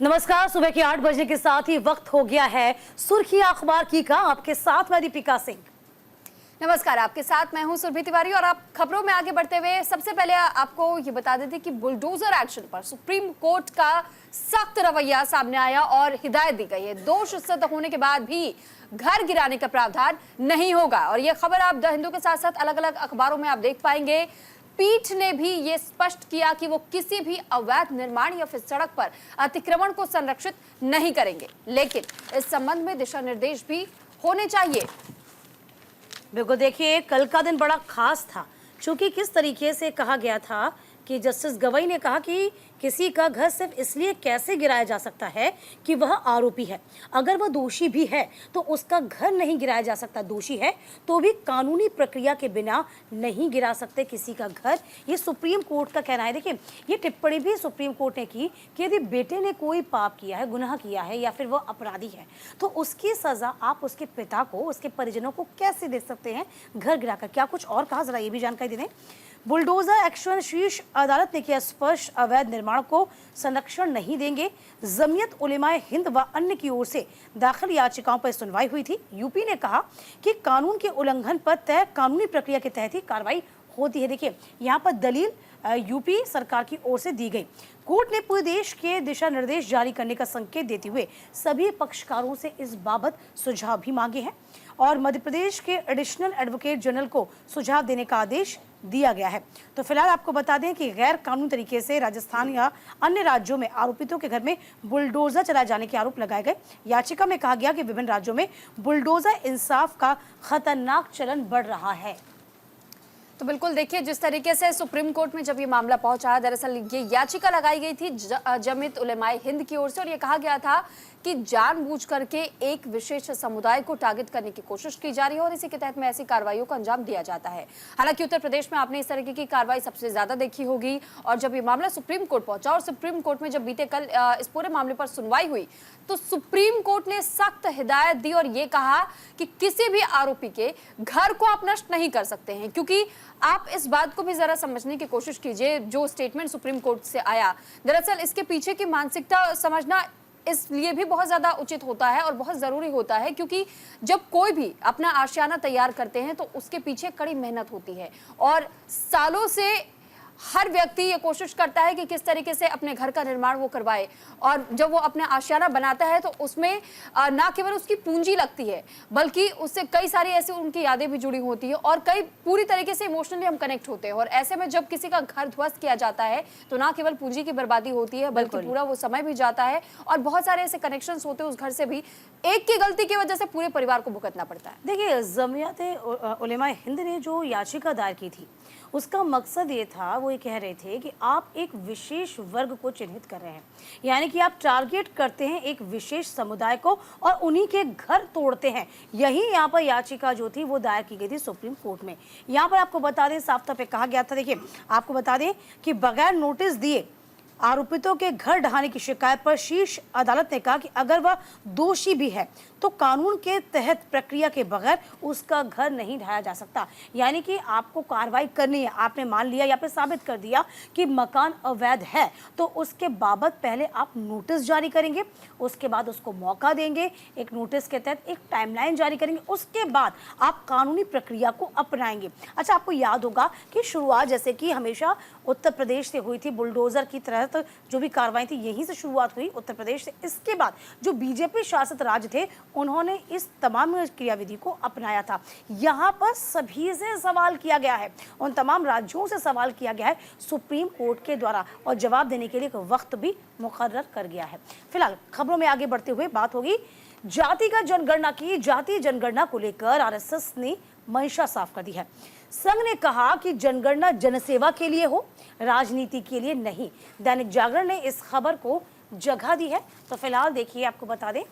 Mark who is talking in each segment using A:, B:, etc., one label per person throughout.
A: नमस्कार। सुबह के 8 बजे के साथ ही वक्त हो गया है सुर्खियां अखबार की का। आपके साथ मैं दीपिका सिंह।
B: नमस्कार, आपके साथ मैं हूं सुरभि तिवारी। और आप खबरों में आगे बढ़ते हुए सबसे पहले आपको ये बता देते कि बुलडोजर एक्शन पर सुप्रीम कोर्ट का सख्त रवैया सामने आया और हिदायत दी गई है। दोष सिद्ध होने के बाद भी घर गिराने का प्रावधान नहीं होगा। और ये खबर आप द हिंदू के साथ साथ अलग अलग अखबारों में आप देख पाएंगे। पीठ ने भी ये स्पष्ट किया कि वो किसी भी अवैध निर्माण या फिर सड़क पर अतिक्रमण को संरक्षित नहीं करेंगे, लेकिन इस संबंध में दिशा निर्देश भी होने चाहिए।
A: बिल्कुल, देखिए कल का दिन बड़ा खास था, क्योंकि किस तरीके से कहा गया था कि जस्टिस गवई ने कहा कि किसी का घर सिर्फ इसलिए कैसे गिराया जा सकता है कि वह आरोपी है। अगर वह दोषी भी है तो उसका घर नहीं गिराया जा सकता। दोषी है तो भी कानूनी प्रक्रिया के बिना नहीं गिरा सकते किसी का घर। ये सुप्रीम कोर्ट का कहना है। देखिए, ये टिप्पणी भी सुप्रीम कोर्ट ने की कि यदि बेटे ने कोई पाप किया है, गुनाह किया है या फिर वह अपराधी है, तो उसकी सजा आप उसके पिता को, उसके परिजनों को कैसे दे सकते हैं घर गिराकर। क्या कुछ और कहा, जरा ये भी जानकारी दे दें। बुलडोजर एक्शन, शीर्ष अदालत ने किया स्पष्ट, अवैध निर्माण को संरक्षण नहीं देंगे। जमीयत उलेमाए हिंद व अन्य की ओर से दाखिल याचिकाओं पर सुनवाई हुई थी। यूपी ने कहा कि कानून के उल्लंघन पर तय कानूनी प्रक्रिया के तहत ही कार्रवाई होती है। देखिए, यहाँ पर दलील यूपी सरकार की ओर से दी गई। कोर्ट ने पूरे देश के दिशा निर्देश जारी करने का संकेत देते हुए सभी पक्षकारों से इस बाबत सुझाव भी मांगे हैं और मध्य प्रदेश के एडिशनल एडवोकेट जनरल को सुझाव देने का आदेश दिया गया है। तो फिलहाल आपको बता दें कि गैर कानूनी तरीके से राजस्थान या अन्य राज्यों में आरोपितों के घर में बुलडोजर चलाए जाने के आरोप लगाए गए। याचिका में कहा गया कि विभिन्न राज्यों में बुलडोजर इंसाफ का खतरनाक चलन बढ़ रहा है।
B: तो बिल्कुल देखिए, जिस तरीके से सुप्रीम कोर्ट में जब ये मामला पहुंचा, दरअसल ये याचिका लगाई गई थी जमीयत उलेमाए हिंद की ओर से और ये कहा गया था कि जानबूझ करके एक विशेष समुदाय को टारगेट करने की कोशिश की जा रही है और इसी के तहत में ऐसी कार्रवाइयों को अंजाम दिया जाता है। हालांकि उत्तर प्रदेश में आपने इस तरीके की कार्रवाई सबसे ज्यादा देखी होगी। और जब ये मामला सुप्रीम कोर्ट पहुंचा और सुप्रीम कोर्ट में जब बीते कल इस पूरे मामले पर सुनवाई हुई, तो सुप्रीम कोर्ट ने सख्त हिदायत दी और ये कहा कि किसी भी आरोपी के घर को आप नष्ट नहीं कर सकते हैं। क्योंकि आप इस बात को भी जरा समझने की कोशिश कीजिए, जो स्टेटमेंट सुप्रीम कोर्ट से आया, दरअसल इसके पीछे की मानसिकता समझना इसलिए भी बहुत ज्यादा उचित होता है और बहुत जरूरी होता है, क्योंकि जब कोई भी अपना आशियाना तैयार करते हैं तो उसके पीछे कड़ी मेहनत होती है और सालों से हर व्यक्ति ये कोशिश करता है कि किस तरीके से अपने घर का निर्माण वो करवाए। और जब वो अपने आशियाना बनाता है तो उसमें ना केवल उसकी पूंजी लगती है, बल्कि उससे कई सारी ऐसी उनकी यादें भी जुड़ी होती है और कई पूरी तरीके से इमोशनली हम कनेक्ट होते हैं। और ऐसे में जब किसी का घर ध्वस्त किया जाता है तो ना केवल पूंजी की बर्बादी होती है, बल्कि पूरा वो समय भी जाता है और बहुत सारे ऐसे कनेक्शंस होते हैं उस घर से भी। एक की गलती की वजह से पूरे परिवार को भुगतना पड़ता है।
A: देखिए, जमीयत उलेमाए हिंद ने जो याचिका दायर की थी, उसका मकसद ये था, वो ये कह रहे थे कि आप एक विशेष वर्ग को चिन्हित कर रहे हैं, यानी कि आप टारगेट करते हैं एक विशेष समुदाय को और उन्हीं के घर तोड़ते हैं। यही यहाँ पर याचिका जो थी वो दायर की गई थी सुप्रीम कोर्ट में। यहाँ पर आपको बता दें, साफ तौर पे कहा गया था, देखिए आपको बता दें कि बगैर नोटिस दिए आरोपितों के घर ढहाने की शिकायत पर शीर्ष अदालत ने कहा कि अगर वह दोषी भी है तो कानून के तहत प्रक्रिया के बगैर उसका घर नहीं ढहाया जा सकता। यानी कि आपको कार्रवाई करनी है। आपने मान लिया या फिर साबित कर दिया कि मकान अवैध है, तो उसके बाबत पहले आप नोटिस जारी करेंगे, उसके बाद उसको मौका देंगे, एक नोटिस के तहत एक टाइमलाइन जारी करेंगे, उसके बाद आप कानूनी प्रक्रिया को अपनाएंगे। अच्छा, आपको याद होगा कि शुरुआत जैसे कि हमेशा उत्तर प्रदेश से हुई थी, बुलडोजर की तरह जो भी कार्रवाई थी यहीं से शुरुआत हुई उत्तर प्रदेश से। इसके बाद जो बीजेपी शासित राज्य थे उन्होंने इस तमाम क्रियाविधि को अपनाया था। यहाँ पर सभी से सवाल किया गया है, उन तमाम राज्यों से सवाल किया गया है सुप्रीम कोर्ट के द्वारा और जवाब देने के लिए एक वक्त भी मुकर्रर कर गया है। फिलहाल खबरों में आगे बढ़ते हुए बात होगी जातिगत जनगणना की। जातीय जनगणना को लेकर आरएसएस ने मंशा साफ कर दी है। संघ ने कहा कि जनगणना जनसेवा के लिए हो, राजनीति के लिए नहीं। दैनिक जागरण ने इस खबर को जगह दी है। तो फिलहाल देखिए, आपको बता दें,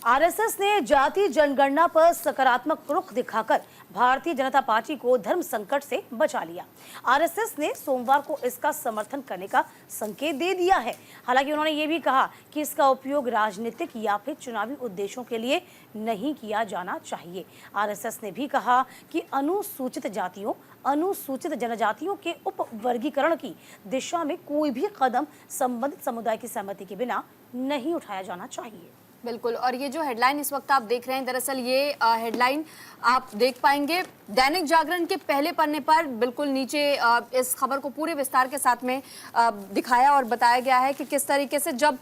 A: आरएसएस ने जातीय जनगणना पर सकारात्मक रुख दिखाकर भारतीय जनता पार्टी को धर्म संकट से बचा लिया। आरएसएस ने सोमवार को इसका समर्थन करने का संकेत दे दिया है। हालांकि उन्होंने ये भी कहा कि इसका उपयोग राजनीतिक या फिर चुनावी उद्देश्यों के लिए नहीं किया जाना चाहिए। आरएसएस ने भी कहा कि अनुसूचित जातियों, अनुसूचित जनजातियों के उपवर्गीकरण की दिशा में कोई भी कदम संबंधित समुदाय की सहमति के बिना नहीं उठाया जाना चाहिए।
B: बिल्कुल, और ये जो हेडलाइन इस वक्त आप देख रहे हैं, दरअसल ये हेडलाइन आप देख पाएंगे दैनिक जागरण के पहले पन्ने पर। बिल्कुल नीचे इस खबर को पूरे विस्तार के साथ में दिखाया और बताया गया है कि किस तरीके से जब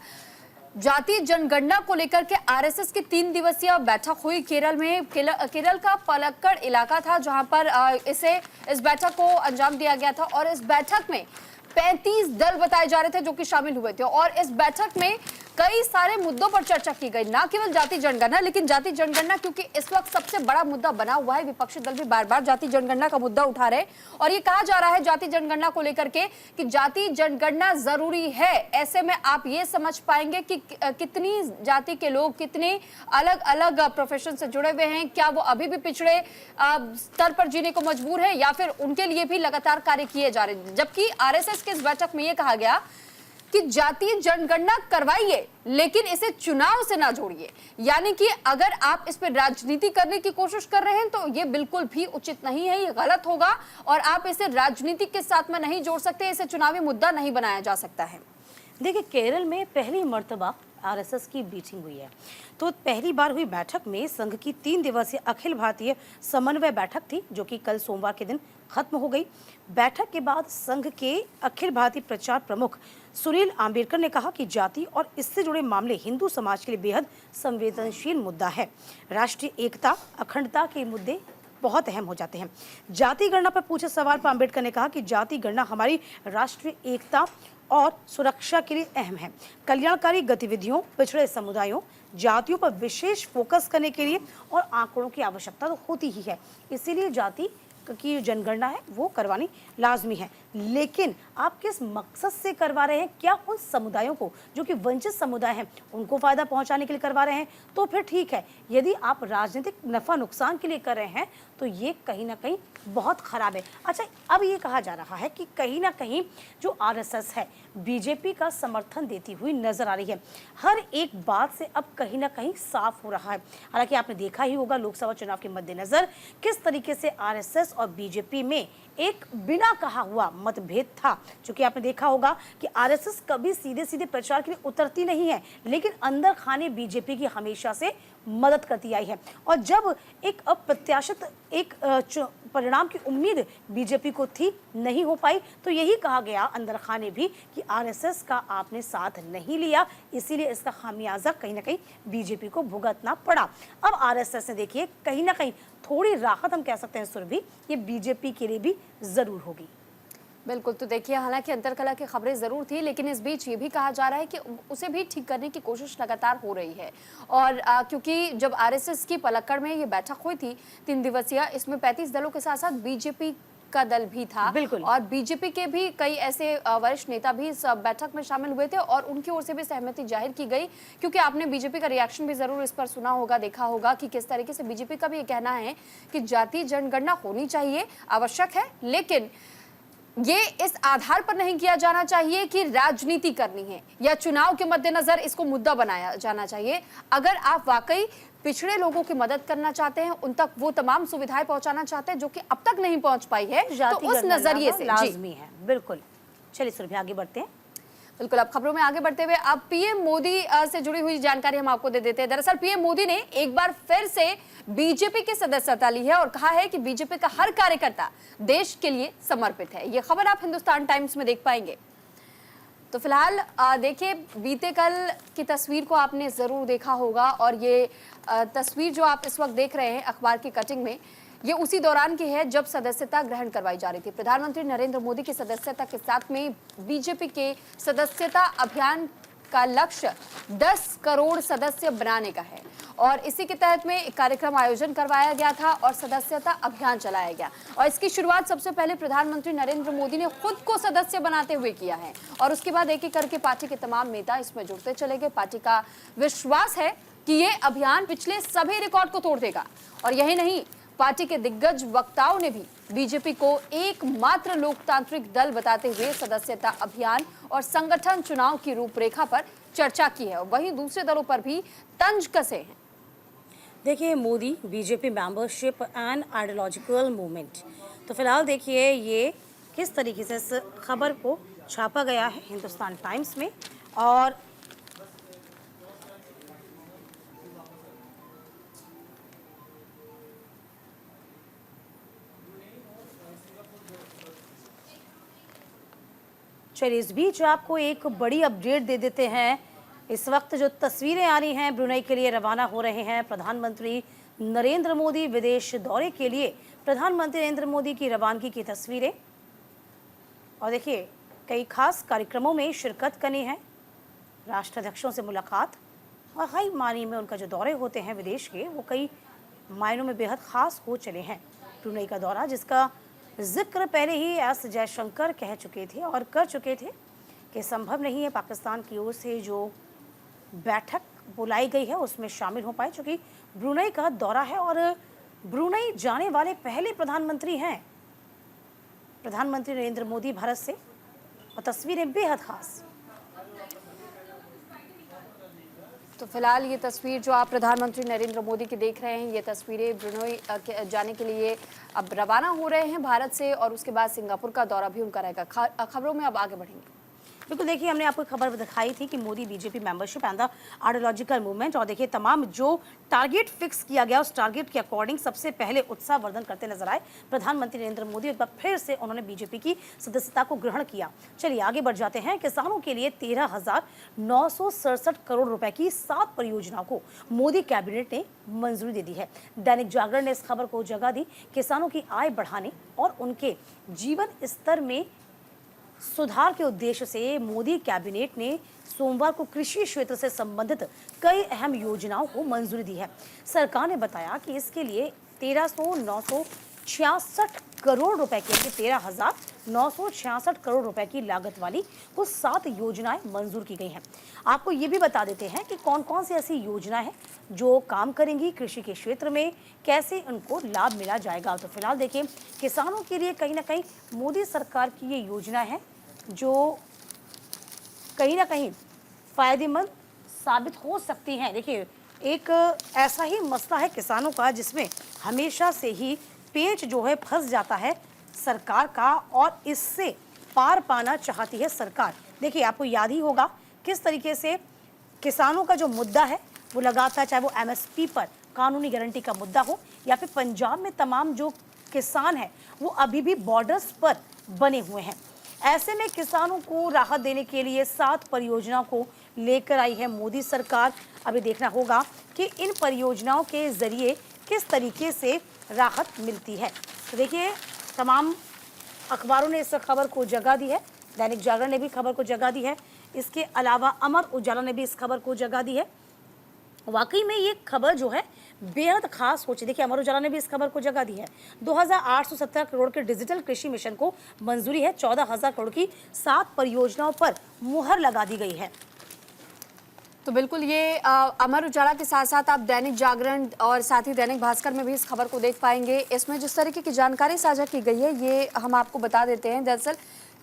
B: जातीय जनगणना को लेकर के आरएसएस की 3 दिवसीय बैठक हुई केरल में। केरल का पलक्कड़ इलाका था जहां पर इस बैठक को अंजाम दिया गया था और इस बैठक में 35 दल बताए जा रहे थे जो कि शामिल हुए थे और इस बैठक में कई सारे मुद्दों पर चर्चा की गई, ना केवल जाति जनगणना, लेकिन जाति जनगणना क्योंकि इस वक्त सबसे बड़ा मुद्दा बना हुआ है, विपक्षी दल भी बार बार जाति जनगणना का मुद्दा उठा रहे और ये कहा जा रहा है जाति जनगणना को लेकर के कि जाति जनगणना जरूरी है। ऐसे में आप ये समझ पाएंगे कि कितनी जाति के लोग कितने अलग अलग प्रोफेशन से जुड़े हुए हैं, क्या वो अभी भी पिछड़े स्तर पर जीने को मजबूर है या फिर उनके लिए भी लगातार कार्य किए जा रहे हैं। जबकि आरएसएस के इस बैठक में ये कहा गया कि जातीय जनगणना करवाइए लेकिन इसे चुनाव से ना जोड़िए, यानी कि अगर आप इस पर राजनीति करने की कोशिश कर रहे हैं तो ये बिल्कुल भी उचित नहीं है, ये गलत होगा और आप इसे राजनीति के साथ में नहीं जोड़ सकते, इसे चुनावी मुद्दा नहीं बनाया जा सकता है।
A: देखिए, केरल में पहली मर्तबा आरएसएस की मीटिंग हुई है, तो पहली बार हुई बैठक में संघ की 3 दिवसीय अखिल भारतीय समन्वय बैठक थी जो कि कल सोमवार के दिन खत्म हो गई। बैठक के बाद संघ के अखिल भारतीय प्रचार प्रमुख सुनील आम्बेडकर ने कहा कि जाति और इससे जुड़े मामले हिंदू समाज के लिए बेहद संवेदनशील मुद्दा है। राष्ट्रीय एकता, अखंडता के मुद्दे बहुत अहम हो जाते हैं। जाति गणना पर पूछे सवाल पर आम्बेडकर ने कहा कि जाति गणना हमारी राष्ट्रीय एकता और सुरक्षा के लिए अहम है। कल्याणकारी गतिविधियों, पिछड़े समुदायों, जातियों पर विशेष फोकस करने के लिए और आंकड़ों की आवश्यकता तो होती ही है, इसीलिए जाति की जनगणना है वो करवानी लाजमी है। लेकिन आप किस मकसद से करवा रहे हैं? क्या उन समुदायों को जो कि वंचित समुदाय हैं उनको फायदा पहुंचाने के लिए करवा रहे हैं? तो फिर ठीक है। यदि आप राजनीतिक नफा नुकसान के लिए कर रहे हैं तो ये कहीं ना कहीं बहुत खराब है। अच्छा, अब ये कहा जा रहा है कि कहीं ना कहीं जो आरएसएस है बीजेपी का समर्थन देती हुई नजर आ रही है। हर एक बात से अब कहीं ना कहीं साफ हो रहा है। हालांकि आपने देखा ही होगा लोकसभा चुनाव के मद्देनजर किस तरीके से आरएसएस और बीजेपी में एक बिना कहा हुआ मतभेद था। क्योंकि आपने देखा होगा कि आरएसएस कभी सीधे सीधे प्रचार के लिए उतरती नहीं है, लेकिन अंदर खाने बीजेपी की हमेशा से मदद करती आई है। और जब एक अप्रत्याशित एक परिणाम की उम्मीद बीजेपी को थी, नहीं हो पाई, तो यही कहा गया अंदर खाने भी कि आरएसएस का आपने साथ नहीं लिया, इसीलिए इसका खामियाजा कहीं ना कहीं बीजेपी को भुगतना पड़ा। अब आरएसएस ने देखिए कहीं ना कहीं थोड़ी राहत हम कह सकते हैं सुरभि, ये बीजेपी के लिए भी जरूर होगी।
B: बिल्कुल, तो देखिए हालांकि अंतरकला की खबरें जरूर थी लेकिन इस बीच ये भी कहा जा रहा है कि उसे भी ठीक करने की कोशिश लगातार हो रही है। और क्योंकि जब आरएसएस की पलक्कड़ में ये बैठक हुई थी 3 दिवसीय, इसमें 35 दलों के साथ साथ बीजेपी का दल भी था और बीजेपी के भी कई ऐसे वरिष्ठ नेता भी इस बैठक में शामिल हुए थे और उनकी ओर से भी सहमति जाहिर की गई। क्योंकि आपने बीजेपी का रिएक्शन भी जरूर इस पर सुना होगा, देखा होगा कि किस तरीके से बीजेपी का भी ये कहना है कि जातीय जनगणना होनी चाहिए, आवश्यक है, लेकिन ये इस आधार पर नहीं किया जाना चाहिए कि राजनीति करनी है या चुनाव के मद्देनजर इसको मुद्दा बनाया जाना चाहिए। अगर आप वाकई पिछड़े लोगों की मदद करना चाहते हैं, उन तक वो तमाम सुविधाएं पहुंचाना चाहते हैं जो कि अब तक नहीं पहुंच पाई है, तो उस नजरिए से
A: लाजमी है। बिल्कुल, चलिए सुरभि आगे बढ़ते हैं।
B: बिल्कुल, अब खबरों में आगे बढ़ते हुए अब पीएम मोदी से जुड़ी हुई जानकारी हम आपको दे देते हैं। दरअसल पीएम मोदी ने एक बार फिर से बीजेपी की सदस्यता ली है और कहा है कि बीजेपी का हर कार्यकर्ता देश के लिए समर्पित है। ये खबर आप हिंदुस्तान टाइम्स में देख पाएंगे। तो फिलहाल देखिए, बीते कल की तस्वीर को आपने जरूर देखा होगा और ये तस्वीर जो आप इस वक्त देख रहे हैं अखबार की कटिंग में, ये उसी दौरान की है जब सदस्यता ग्रहण करवाई जा रही थी। प्रधानमंत्री नरेंद्र मोदी की सदस्यता के साथ में बीजेपी के सदस्यता अभियान का लक्ष्य 10 करोड़ सदस्य बनाने का है और इसी के तहत में एक कार्यक्रम आयोजन करवाया गया था और सदस्यता अभियान चलाया गया। और इसकी शुरुआत सबसे पहले प्रधानमंत्री नरेंद्र मोदी ने खुद को सदस्य बनाते हुए किया है और उसके बाद एक एक करके पार्टी के तमाम नेता इसमें जुड़ते चले गए। पार्टी का विश्वास है कि ये अभियान पिछले सभी रिकॉर्ड को तोड़ देगा और यही नहीं, पार्टी के दिग्गज वक्ताओं ने भी बीजेपी को एकमात्र लोकतांत्रिक दल बताते हुए सदस्यता अभियान और संगठन चुनाव की रूपरेखा पर चर्चा की है। वहीं दूसरे दलों पर भी तंज कसे हैं।
A: देखिए, Modi BJP membership and ideological movement, तो फिलहाल देखिए ये किस तरीके से इस खबर को छापा गया है हिंदुस्तान टाइम्स में। और चलिए इस बीच आपको एक बड़ी अपडेट दे देते हैं। इस वक्त जो तस्वीरें आ रही हैं, ब्रुनई के लिए रवाना हो रहे हैं प्रधानमंत्री नरेंद्र मोदी विदेश दौरे के लिए। प्रधानमंत्री नरेंद्र मोदी की रवानगी की तस्वीरें, और देखिए कई खास कार्यक्रमों में शिरकत करनी है, राष्ट्राध्यक्षों से मुलाकात, और कई मायने में उनका जो दौरे होते हैं विदेश के, वो कई मायनों में बेहद खास हो चले हैं। ब्रुनई का दौरा जिसका जिक्र पहले ही एस जयशंकर कह चुके थे और कर चुके थे कि संभव नहीं है पाकिस्तान की ओर से जो बैठक बुलाई गई है उसमें शामिल हो पाए, चूँकि ब्रुनई का दौरा है और ब्रुनई जाने वाले पहले प्रधानमंत्री हैं प्रधानमंत्री नरेंद्र मोदी भारत से, और तस्वीरें बेहद खास।
B: तो फिलहाल ये तस्वीर जो आप प्रधानमंत्री नरेंद्र मोदी की देख रहे हैं, ये तस्वीरें ब्रुनई जाने के लिए अब रवाना हो रहे हैं भारत से, और उसके बाद सिंगापुर का दौरा भी उनका रहेगा। खबरों में अब आगे बढ़ेंगे।
A: बिल्कुल, देखिए हमने आपको खबर दिखाई थी कि Modi BJP membership and the ideological movement, और देखिए तमाम जो टारगेट फिक्स किया गया उस टारगेट के अकॉर्डिंग सबसे पहले उत्साहवर्धन करते नजर आए प्रधानमंत्री नरेंद्र मोदी। एक बार फिर से उन्होंने बीजेपी की सदस्यता को ग्रहण किया। चलिए आगे बढ़ जाते हैं। किसानों के लिए 13,967 करोड़ रुपए की 7 परियोजनाओं को मोदी कैबिनेट ने मंजूरी दे दी है। दैनिक जागरण ने इस खबर को जगह दी। किसानों की आय बढ़ाने और उनके जीवन स्तर में सुधार के उद्देश्य से मोदी कैबिनेट ने सोमवार को कृषि क्षेत्र से संबंधित कई अहम योजनाओं को मंजूरी दी है। सरकार ने बताया कि इसके लिए 13,966 करोड़ रुपए की 13,966 करोड़ रुपए की लागत वाली कुछ 7 योजनाएं मंजूर की गई हैं। आपको ये भी बता देते हैं कि कौन कौन सी ऐसी योजनाएं हैं जो काम करेंगी कृषि के क्षेत्र में, कैसे उनको लाभ मिला जाएगा। तो फिलहाल देखिए किसानों के लिए कहीं ना कहीं मोदी सरकार की ये योजना है जो कहीं ना कहीं फायदेमंद साबित हो सकती हैं। देखिए एक ऐसा ही मसला है किसानों का जिसमें हमेशा से ही पेच जो है फंस जाता है सरकार का, और इससे पार पाना चाहती है सरकार। देखिए आपको याद ही होगा किस तरीके से किसानों का जो मुद्दा है वो लगातार, चाहे वो एमएसपी पर कानूनी गारंटी का मुद्दा हो या फिर पंजाब में तमाम जो किसान हैं वो अभी भी बॉर्डर्स पर बने हुए हैं। ऐसे में किसानों को राहत देने के लिए 7 परियोजनाओं को लेकर आई है मोदी सरकार। अभी देखना होगा कि इन परियोजनाओं के जरिए किस तरीके से राहत मिलती है। तो देखिए तमाम अखबारों ने इस खबर को जगह दी है। दैनिक जागरण ने भी खबर को जगह दी है, इसके अलावा अमर उजाला ने भी इस खबर को जगह दी है। वाकई में ये खबर जो है बेहद खास हो चुकी। देखिए अमर उजाला ने भी इस खबर को जगह दी है। 2,817 करोड़ के डिजिटल कृषि मिशन को मंजूरी है। 14,000 करोड़ की 7 परियोजनाओं पर मुहर लगा दी गई है।
B: तो बिल्कुल ये अमर उजाला के साथ साथ आप दैनिक जागरण और साथ ही दैनिक भास्कर में भी इस खबर को देख पाएंगे। इसमें जिस तरीके की जानकारी साझा की गई है ये हम आपको बता देते हैं। दरअसल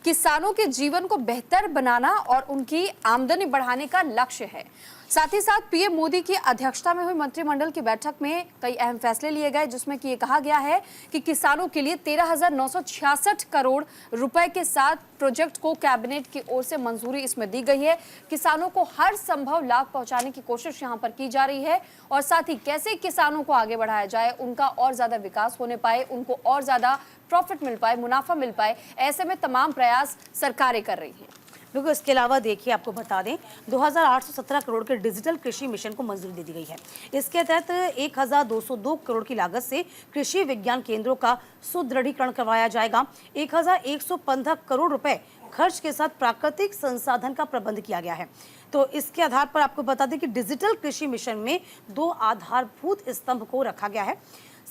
B: किसानों के जीवन को बेहतर बनाना और उनकी आमदनी बढ़ाने का लक्ष्य है। साथ ही साथ पीएम मोदी की अध्यक्षता में हुई मंत्रिमंडल की बैठक में कई अहम फैसले लिए गए, जिसमें कि ये कहा गया है कि किसानों के लिए 13,966 करोड़ रुपए के साथ प्रोजेक्ट को कैबिनेट की ओर से मंजूरी इसमें दी गई है। किसानों को हर संभव लाभ पहुंचाने की कोशिश यहां पर की जा रही है, और साथ ही कैसे किसानों को आगे बढ़ाया जाए, उनका और ज्यादा विकास होने पाए, उनको और ज्यादा प्रॉफिट मिल पाए, मुनाफा मिल पाए, ऐसे में तमाम प्रयास सरकारें कर रही हैं।
A: बिल्कुल, इसके अलावा देखिए आपको बता दें 2,817 करोड़ के डिजिटल कृषि मिशन को मंजूरी दे दी गई है। इसके तहत 1,202 करोड़ की लागत से कृषि विज्ञान केंद्रों का सुदृढ़ीकरण करवाया जाएगा। 1,115 करोड़ रुपए खर्च के साथ प्राकृतिक संसाधन का प्रबंध किया गया है। तो इसके आधार पर आपको बता दें कि डिजिटल कृषि मिशन में 2 आधारभूत स्तंभ को रखा गया है।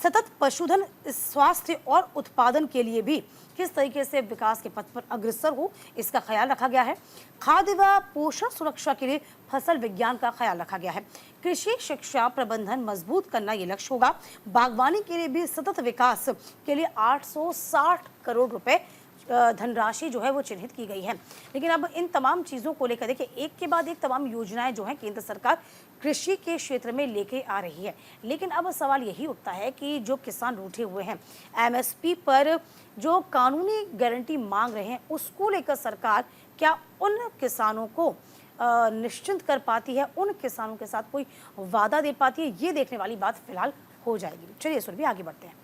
A: सतत पशुधन स्वास्थ्य और उत्पादन के लिए भी किस तरीके से विकास के पथ पर अग्रसर हो, इसका ख्याल रखा गया है। खाद्य व पोषण सुरक्षा के लिए फसल विज्ञान का ख्याल रखा गया है। कृषि शिक्षा प्रबंधन मजबूत करना ये लक्ष्य होगा। बागवानी के लिए भी सतत विकास के लिए 860 करोड़ रुपए धनराशि जो है वो चिन्हित की गई है। लेकिन अब इन तमाम चीज़ों को लेकर देखिए, एक के बाद एक तमाम योजनाएं जो हैं केंद्र सरकार कृषि के क्षेत्र में लेके आ रही है। लेकिन अब सवाल यही उठता है कि जो किसान रूठे हुए हैं, एमएसपी पर जो कानूनी गारंटी मांग रहे हैं, उसको लेकर सरकार क्या उन किसानों को निश्चिंत कर पाती है, उन किसानों के साथ कोई वादा दे पाती है, ये देखने वाली बात फिलहाल हो जाएगी। चलिए सुरभि आगे बढ़ते हैं।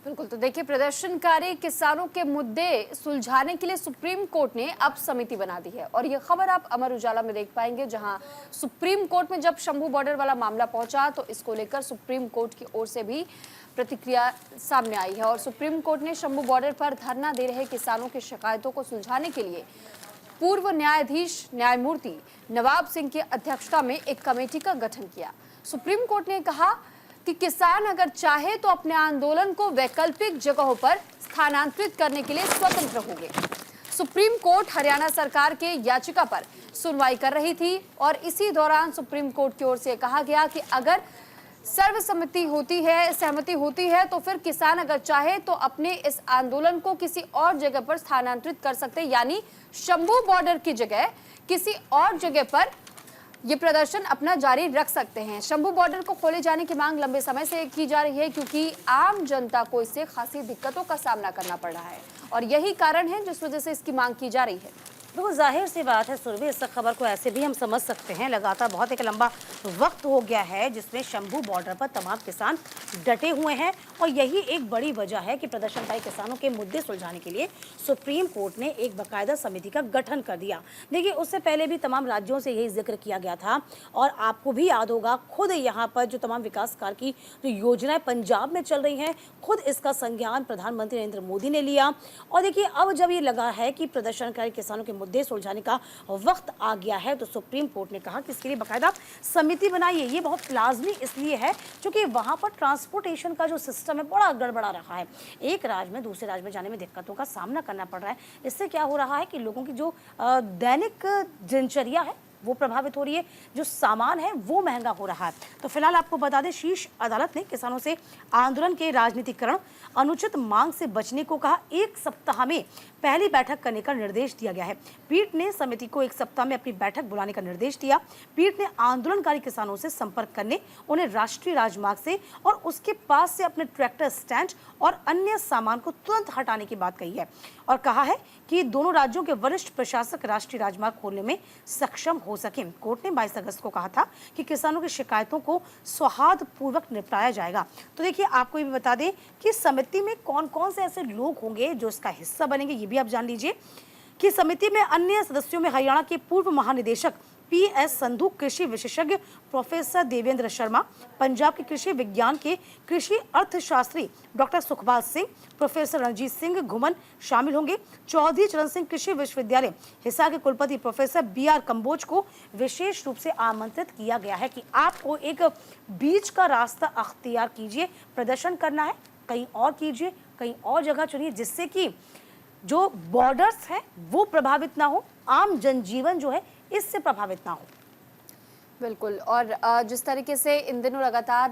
B: बिल्कुल, तो देखिए, प्रदर्शनकारी किसानों के मुद्दे सुलझाने के लिए सुप्रीम कोर्ट ने अब समिति बना दी है और ये खबर आप अमर उजाला में देख पाएंगे, जहां सुप्रीम कोर्ट में जब शंभू बॉर्डर वाला मामला पहुंचा तो इसको लेकर सुप्रीम कोर्ट की ओर से भी प्रतिक्रिया सामने आई है और सुप्रीम कोर्ट ने शंभू बॉर्डर पर धरना दे रहे किसानों की शिकायतों को सुलझाने के लिए पूर्व न्यायाधीश न्यायमूर्ति नवाब सिंह की अध्यक्षता में एक कमेटी का गठन किया। सुप्रीम कोर्ट ने कहा कि किसान अगर चाहे तो अपने आंदोलन को वैकल्पिक जगहों पर स्थानांतरित करने के लिए स्वतंत्र होंगे। सुप्रीम कोर्ट हरियाणा सरकार के याचिका पर सुनवाई कर रही थी और इसी दौरान सुप्रीम कोर्ट की ओर से कहा गया कि अगर सहमति होती है तो फिर किसान अगर चाहे तो अपने इस आंदोलन को किसी और जगह पर स्थानांतरित कर सकते हैं, यानी शंभू बॉर्डर की जगह किसी और जगह पर ये प्रदर्शन अपना जारी रख सकते हैं। शंभू बॉर्डर को खोले जाने की मांग लंबे समय से की जा रही है क्योंकि आम जनता को इससे खासी दिक्कतों का सामना करना पड़ रहा है और यही कारण है जिस वजह से इसकी मांग की जा रही है।
A: बिल्कुल जाहिर सी बात है सुरभि, इस खबर को ऐसे भी हम समझ सकते हैं। लगातार बहुत एक लंबा वक्त हो गया है जिसमें शंभू बॉर्डर पर तमाम किसान डटे हुए हैं और यही एक बड़ी वजह है कि प्रदर्शनकारी किसानों के मुद्दे सुलझाने के लिए सुप्रीम कोर्ट ने एक बाकायदा समिति का गठन कर दिया। देखिए, उससे पहले भी तमाम राज्यों से यही जिक्र किया गया था और आपको भी याद होगा, खुद यहाँ पर जो तमाम विकास कार्य की जो योजनाएं पंजाब में चल रही हैं, खुद इसका संज्ञान प्रधानमंत्री नरेंद्र मोदी ने लिया। और देखिए, अब जब ये लगा है कि प्रदर्शनकारी किसानों के मुद्दे सुलझाने का वक्त आ गया है तो सुप्रीम कोर्ट ने कहा कि इसके लिए बाकायदा समिति बनाइए। ये बहुत लाजमी इसलिए है क्योंकि वहां पर ट्रांसपोर्टेशन का जो सिस्टम है बड़ा गड़बड़ा रहा है। एक राज्य में दूसरे राज्य में जाने में दिक्कतों का सामना करना पड़ रहा है। इससे क्या हो रहा है कि लोगों की जो दैनिक दिनचर्या है वो प्रभावित हो रही है, जो सामान है वो महंगा हो रहा है। तो फिलहाल आपको बता दें, शीर्ष अदालत ने किसानों से आंदोलन के राजनीतिकरण, अनुचित मांग से बचने को कहा। 1 सप्ताह में पहली बैठक करने का निर्देश दिया गया है। पीठ ने समिति को 1 सप्ताह में अपनी बैठक बुलाने का निर्देश दिया। पीठ ने आंदोलनकारी किसानों से संपर्क करने, उन्हें राष्ट्रीय राजमार्ग से और उसके पास से अपने ट्रैक्टर स्टैंड और अन्य सामान को तुरंत हटाने की बात कही है और कहा है कि दोनों राज्यों के वरिष्ठ प्रशासक राष्ट्रीय राजमार्ग खोलने में सक्षम हो सके। कोर्ट ने 22 अगस्त को कहा था कि किसानों की शिकायतों को सौहार्दपूर्वक निपटाया जाएगा। तो देखिए, आपको ये भी बता दें कि समिति में कौन कौन से ऐसे लोग होंगे जो इसका हिस्सा बनेंगे, ये भी आप जान लीजिए कि समिति में अन्य सदस्यों में हरियाणा के पूर्व महानिदेशक PS संधू, कृषि विशेषज्ञ प्रोफेसर देवेंद्र शर्मा, पंजाब के कृषि विज्ञान के कृषि अर्थशास्त्री डॉक्टर सुखपाल सिंह, प्रोफेसर रणजीत सिंह घुमन शामिल होंगे। चौधरी चरण सिंह कृषि विश्वविद्यालय हिसार के कुलपति प्रोफेसर BR कंबोज को विशेष रूप से आमंत्रित किया गया है कि आपको एक बीच का रास्ता अख्तियार कीजिए, प्रदर्शन करना है कहीं और कीजिए, कहीं और जगह चुनिए, जिससे कि जो बॉर्डर्स हैं वो प्रभावित ना हो, आम जनजीवन जो है इससे प्रभावित ना हो।
B: बिल्कुल, और जिस तरीके से इन दिनों लगातार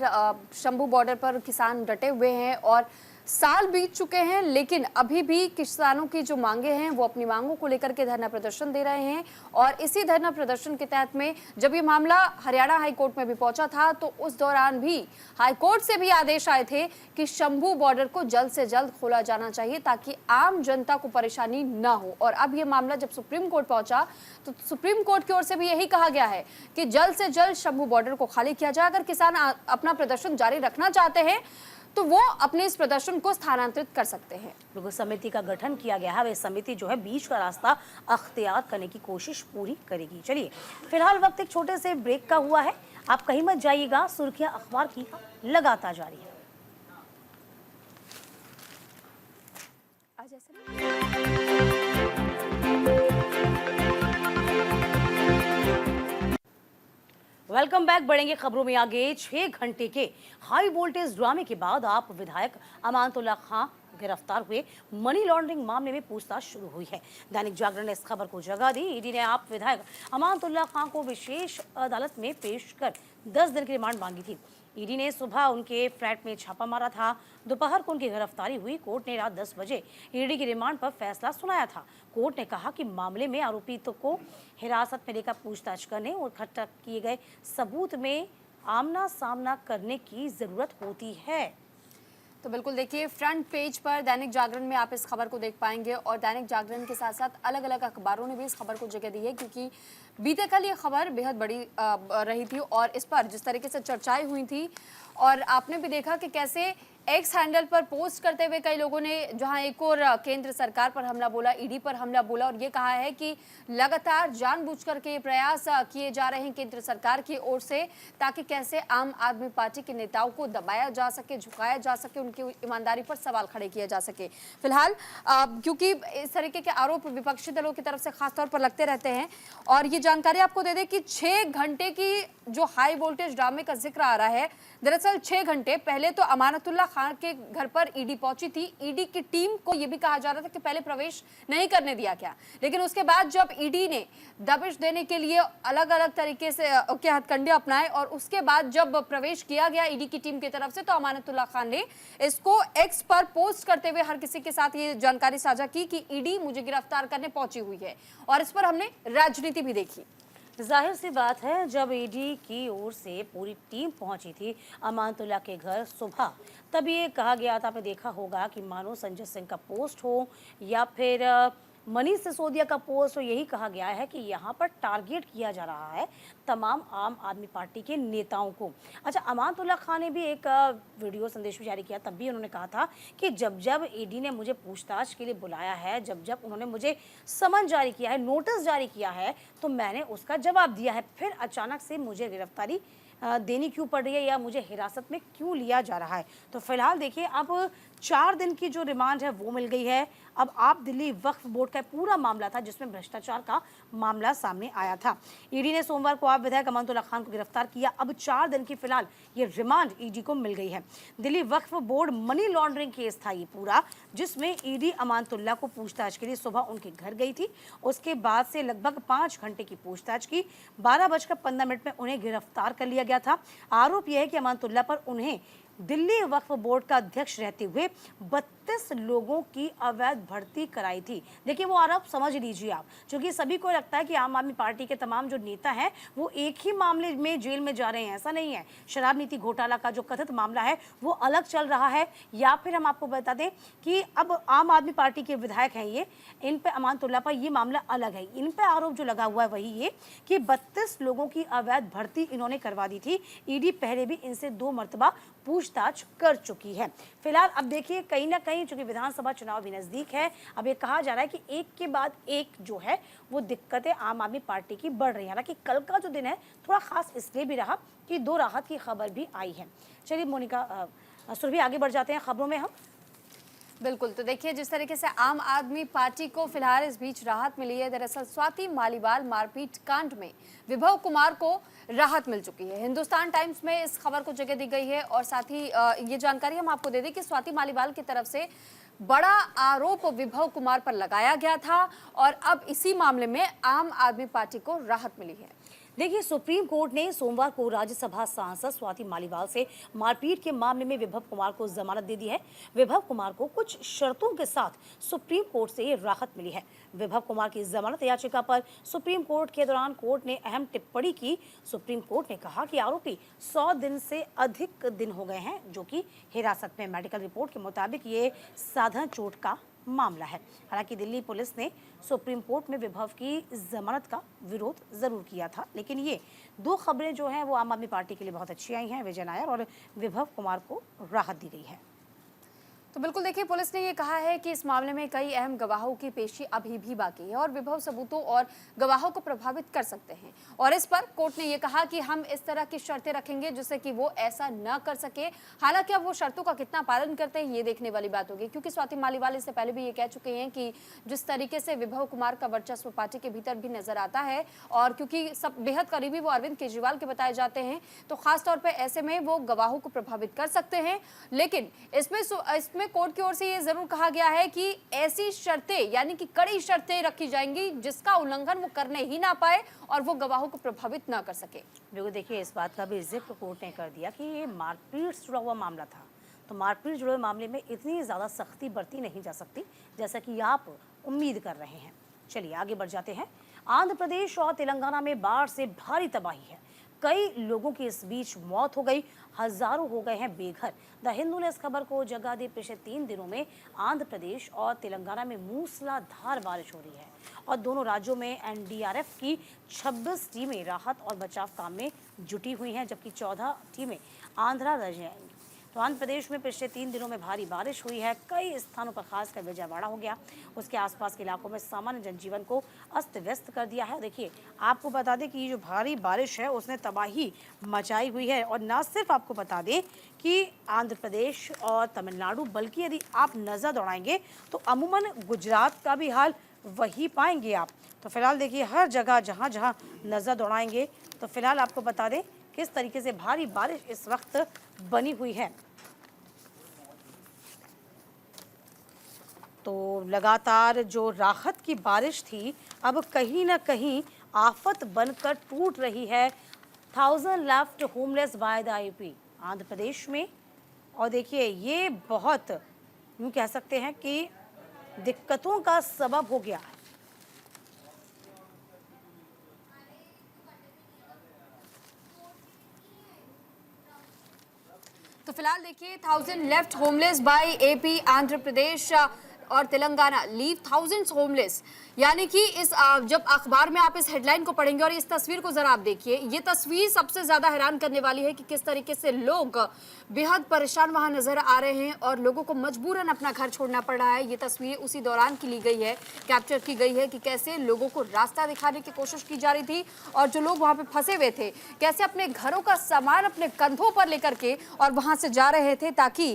B: शंभू बॉर्डर पर किसान डटे हुए हैं और साल बीत चुके हैं, लेकिन अभी भी किसानों की जो मांगे हैं वो अपनी मांगों को लेकर के धरना प्रदर्शन दे रहे हैं और इसी धरना प्रदर्शन के तहत में जब ये मामला हरियाणा हाई कोर्ट में भी पहुंचा था तो उस दौरान भी हाई कोर्ट से भी आदेश आए थे कि शंभू बॉर्डर को जल्द से जल्द खोला जाना चाहिए ताकि आम जनता को परेशानी ना हो। और अब ये मामला जब सुप्रीम कोर्ट पहुंचा तो सुप्रीम कोर्ट की ओर से भी यही कहा गया है कि जल्द से जल्द शंभू बॉर्डर को खाली किया जाए। अगर किसान अपना प्रदर्शन जारी रखना चाहते हैं तो वो अपने इस प्रदर्शन को स्थानांतरित कर सकते हैं।
A: बिल्कुल, समिति का गठन किया गया है। वह समिति जो है बीच का रास्ता अख्तियार करने की कोशिश पूरी करेगी। चलिए, फिलहाल वक्त एक छोटे से ब्रेक का हुआ है, आप कहीं मत जाइएगा, सुर्खियां अखबार की लगातार जारी है। Welcome back. बढ़ेंगे खबरों में आगे। 6 घंटे के हाई वोल्टेज ड्रामे के बाद आप विधायक अमानतुल्ला खां गिरफ्तार हुए। मनी लॉन्ड्रिंग मामले में पूछताछ शुरू हुई है। दैनिक जागरण ने इस खबर को जगह दी। ईडी ने आप विधायक अमानतुल्ला खां को विशेष अदालत में पेश कर 10 दिन की रिमांड मांगी थी। ईडी ने सुबह उनके फ्लैट में छापा मारा था। दोपहर को उनकी गिरफ्तारी हुई। कोर्ट ने रात 10 बजे ईडी की रिमांड पर फैसला सुनाया था। कोर्ट ने कहा कि मामले में आरोपितों को हिरासत में लेकर पूछताछ करने और इकट्ठा किए गए सबूत में आमना सामना करने की जरूरत होती है।
B: तो बिल्कुल देखिए, फ्रंट पेज पर दैनिक जागरण में आप इस खबर को देख पाएंगे और दैनिक जागरण के साथ साथ अलग अलग अखबारों ने भी इस खबर को जगह दी है, क्योंकि बीते कल ये खबर बेहद बड़ी रही थी और इस पर जिस तरीके से चर्चाएं हुई थी और आपने भी देखा कि कैसे एक्स हैंडल पर पोस्ट करते हुए कई लोगों ने जहां एक और केंद्र सरकार पर हमला बोला, ईडी पर हमला बोला और ये कहा है कि लगातार जानबूझकर के प्रयास किए जा रहे हैं केंद्र सरकार की ओर से, ताकि कैसे आम आदमी पार्टी के नेताओं को दबाया जा सके, झुकाया जा सके, उनकी ईमानदारी पर सवाल खड़े किए जा सके। फिलहाल क्योंकि इस तरीके के आरोप विपक्षी दलों की तरफ से खासतौर पर लगते रहते हैं और ये जानकारी आपको दे दें कि 6 घंटे की जो हाई वोल्टेज ड्रामे का जिक्र आ रहा है, दरअसल 6 घंटे पहले तो अमानतुल्ला खान के घर पर ईडी पहुंची थी। ईडी की टीम को यह भी कहा जा रहा था कि पहले प्रवेश नहीं करने दिया गया, लेकिन उसके बाद जब ईडी ने दबिश देने के लिए अलग अलग तरीके से के हथकंडे अपनाए और उसके बाद जब प्रवेश किया गया ईडी की टीम की तरफ से, तो अमानतुल्ला खान ने इसको एक्स पर पोस्ट करते हुए हर किसी के साथ ये जानकारी साझा की कि ईडी मुझे गिरफ्तार करने पहुंची हुई है और इस पर हमने राजनीति भी देखी।
A: जाहिर सी बात है, जब ईडी की ओर से पूरी टीम पहुंची थी अमानतुल्ला के घर सुबह, तब ये कहा गया था, आपने देखा होगा कि मानो संजय सिंह का पोस्ट हो या फिर मनीष सिसोदिया का पोस्ट हो, यही कहा गया है कि यहाँ पर टारगेट किया जा रहा है तमाम आम आदमी पार्टी के नेताओं को। अच्छा, अमानतुल्ला खान ने भी एक वीडियो संदेश भी जारी किया, तब भी उन्होंने कहा था कि जब जब ईडी ने मुझे पूछताछ के लिए बुलाया है, जब जब उन्होंने मुझे समन जारी किया है, नोटिस जारी किया है, तो मैंने उसका जवाब दिया है। फिर अचानक से मुझे गिरफ्तारी देनी क्यों पड़ रही है या मुझे हिरासत में क्यों लिया जा रहा है। तो फिलहाल देखिए, अब 4 दिन की जो रिमांड है वो मिल गई है। अब आप दिल्ली वक्फ बोर्ड का पूरा मामला था जिसमें भ्रष्टाचार का मामला सामने आया था। ईडी ने सोमवार को आप विधायक अमानतुल्ला खान को गिरफ्तार किया। अब 4 दिन की फिलहाल ये रिमांड ईडी को मिल गई है। Delhi Waqf board money laundering case था ये पूरा, जिसमें ईडी अमानतुल्ला को पूछताछ के लिए सुबह उनके घर गई थी। उसके बाद से लगभग 5 घंटे की पूछताछ की। 12:15 में उन्हें गिरफ्तार कर लिया गया था। आरोप यह है कि अमानतुल्ला पर उन्हें दिल्ली वक्फ बोर्ड का अध्यक्ष रहते हुए 32 लोगों की अवैध भर्ती कराई थी। देखिए, वो आरोप समझ लीजिए आप, क्योंकि सभी को लगता है कि आम आदमी पार्टी के तमाम जो नेता हैं वो एक ही मामले में जेल में जा रहे हैं। ऐसा नहीं है। शराब नीति घोटाला का जो कथित मामला है वो अलग चल रहा है, या फिर हम आपको बता दें कि अब आम आदमी पार्टी के विधायक हैं ये, इन पे अमानतुल्ला पर ये मामला अलग है। इन पे आरोप जो लगा हुआ है वही ये कि 32 लोगों की अवैध भर्ती इन्होंने करवा दी थी। ईडी पहले भी इनसे 2 मरतबा पूछताछ कर चुकी है। फिलहाल अब देखिए, कहीं ना कहीं चूंकि विधानसभा चुनाव भी नजदीक है, अब ये कहा जा रहा है कि एक के बाद एक जो है वो दिक्कतें आम आदमी पार्टी की बढ़ रही है। हालांकि कल का जो दिन है थोड़ा खास इसलिए भी रहा कि 2 राहत की खबर भी आई है। चलिए मोनिका, सुरभि, आगे बढ़ जाते हैं खबरों में हम।
B: बिल्कुल, तो देखिए जिस तरीके से आम आदमी पार्टी को फिलहाल इस बीच राहत मिली है। दरअसल स्वाति मालीवाल मारपीट कांड में विभव कुमार को राहत मिल चुकी है। हिंदुस्तान टाइम्स में इस खबर को जगह दी गई है और साथ ही ये जानकारी हम आपको दे दें कि स्वाति मालीवाल की तरफ से बड़ा आरोप विभव कुमार पर लगाया गया था और अब इसी मामले में आम आदमी पार्टी को राहत मिली है।
A: देखिए, सुप्रीम कोर्ट ने सोमवार को राज्यसभा सांसद स्वाति मालीवाल से मारपीट के मामले में विभव कुमार को जमानत दे दी है। विभव कुमार को कुछ शर्तों के साथ सुप्रीम कोर्ट से ये राहत मिली है। विभव कुमार की जमानत याचिका पर सुप्रीम कोर्ट के दौरान कोर्ट ने अहम टिप्पणी की। सुप्रीम कोर्ट ने कहा कि आरोपी 100 दिन से अधिक दिन हो गए हैं जो कि हिरासत में। मेडिकल रिपोर्ट के मुताबिक ये साधारण चोट का मामला है। हालांकि दिल्ली पुलिस ने सुप्रीम कोर्ट में विभव की जमानत का विरोध जरूर किया था, लेकिन ये 2 खबरें जो हैं वो आम आदमी पार्टी के लिए बहुत अच्छी आई हैं। विजय नायर और विभव कुमार को राहत दी गई है।
B: तो बिल्कुल देखिए, पुलिस ने ये कहा है कि इस मामले में कई अहम गवाहों की पेशी अभी भी बाकी है और विभव सबूतों और गवाहों को प्रभावित कर सकते हैं। और इस पर कोर्ट ने ये कहा कि हम इस तरह की शर्तें रखेंगे जिससे कि वो ऐसा न कर सके। हालांकि अब वो शर्तों का कितना पालन करते हैं ये देखने वाली बात होगी, क्योंकि स्वाति मालीवाल इससे पहले भी ये कह चुके हैं कि जिस तरीके से विभव कुमार का वर्चस्व पार्टी के भीतर भी नजर आता है, और क्योंकि सब बेहद करीबी वो अरविंद केजरीवाल के बताए जाते हैं, तो खासतौर पर ऐसे में वो गवाहों को प्रभावित कर सकते हैं। लेकिन इसमें कोर्ट की ओर से ये जरूर कहा गया है कि ऐसी शर्तें, यानी कि कड़ी शर्तें रखी जाएंगी जिसका उल्लंघन वो करने ही ना पाए और वो गवाहों को प्रभावित ना कर सके।
A: बिल्कुल देखिए, इस बात का भी जिक्र कोर्ट ने कर दिया कि ये मारपीट से जुड़ा हुआ मामला था, तो मारपीट जुड़े हुए मामले में इतनी ज़्यादा सख्ती बरती नहीं जा सकती जैसा कि आप उम्मीद कर रहे हैं। चलिए आगे बढ़ जाते हैं। आंध्र प्रदेश और तेलंगाना में बाढ़ से भारी तबाही है, कई लोगों की इस बीच मौत हो गई, हजारों हो गए हैं बेघर। द हिंदू ने इस खबर को जगह दी। पिछले 3 दिनों में आंध्र प्रदेश और तेलंगाना में मूसलाधार बारिश हो रही है और दोनों राज्यों में एनडीआरएफ की 26 टीमें राहत और बचाव काम में जुटी हुई हैं, जबकि 14 टीमें आंध्रा रह जाएंगी। तो आंध्र प्रदेश में पिछले 3 दिनों में भारी बारिश हुई है, कई स्थानों पर खासकर विजयवाड़ा हो गया, उसके आसपास के इलाकों में सामान्य जनजीवन को अस्त व्यस्त कर दिया है। देखिए, आपको बता दें कि ये जो भारी बारिश है उसने तबाही मचाई हुई है। और ना सिर्फ आपको बता दें कि आंध्र प्रदेश और तमिलनाडु, बल्कि यदि आप नज़र दौड़ाएंगे तो अमूमन गुजरात का भी हाल वही पाएंगे आप। तो फिलहाल देखिए, हर जगह जहाँ जहाँ नज़र दौड़ाएंगे तो फिलहाल आपको बता दें किस तरीके से भारी बारिश इस वक्त बनी हुई है। तो लगातार जो राहत की बारिश थी अब कहीं ना कहीं आफत बनकर टूट रही है। 1000 left homeless by the UP, Andhra Pradesh में। और देखिए, ये बहुत यूँ कह सकते हैं कि दिक्कतों का सबब हो गया है।
B: तो फिलहाल देखिए, 1000 left homeless by AP, Andhra Pradesh और तेलंगाना लीव थाउजेंड्स होमलेस, यानी कि इस जब अखबार में आप इस हेडलाइन को पढ़ेंगे और इस तस्वीर को जरा आप देखिए, ये तस्वीर सबसे ज्यादा हैरान करने वाली है कि किस तरीके से लोग बेहद परेशान वहां नजर आ रहे हैं और लोगों को मजबूरन अपना घर छोड़ना पड़ रहा है। ये तस्वीर उसी दौरान की ली गई है, कैप्चर की गई है कि कैसे लोगों को रास्ता दिखाने की कोशिश की जा रही थी और जो लोग वहां पे फंसे हुए थे कैसे अपने घरों का सामान अपने कंधों पर लेकर के और वहां से जा रहे थे ताकि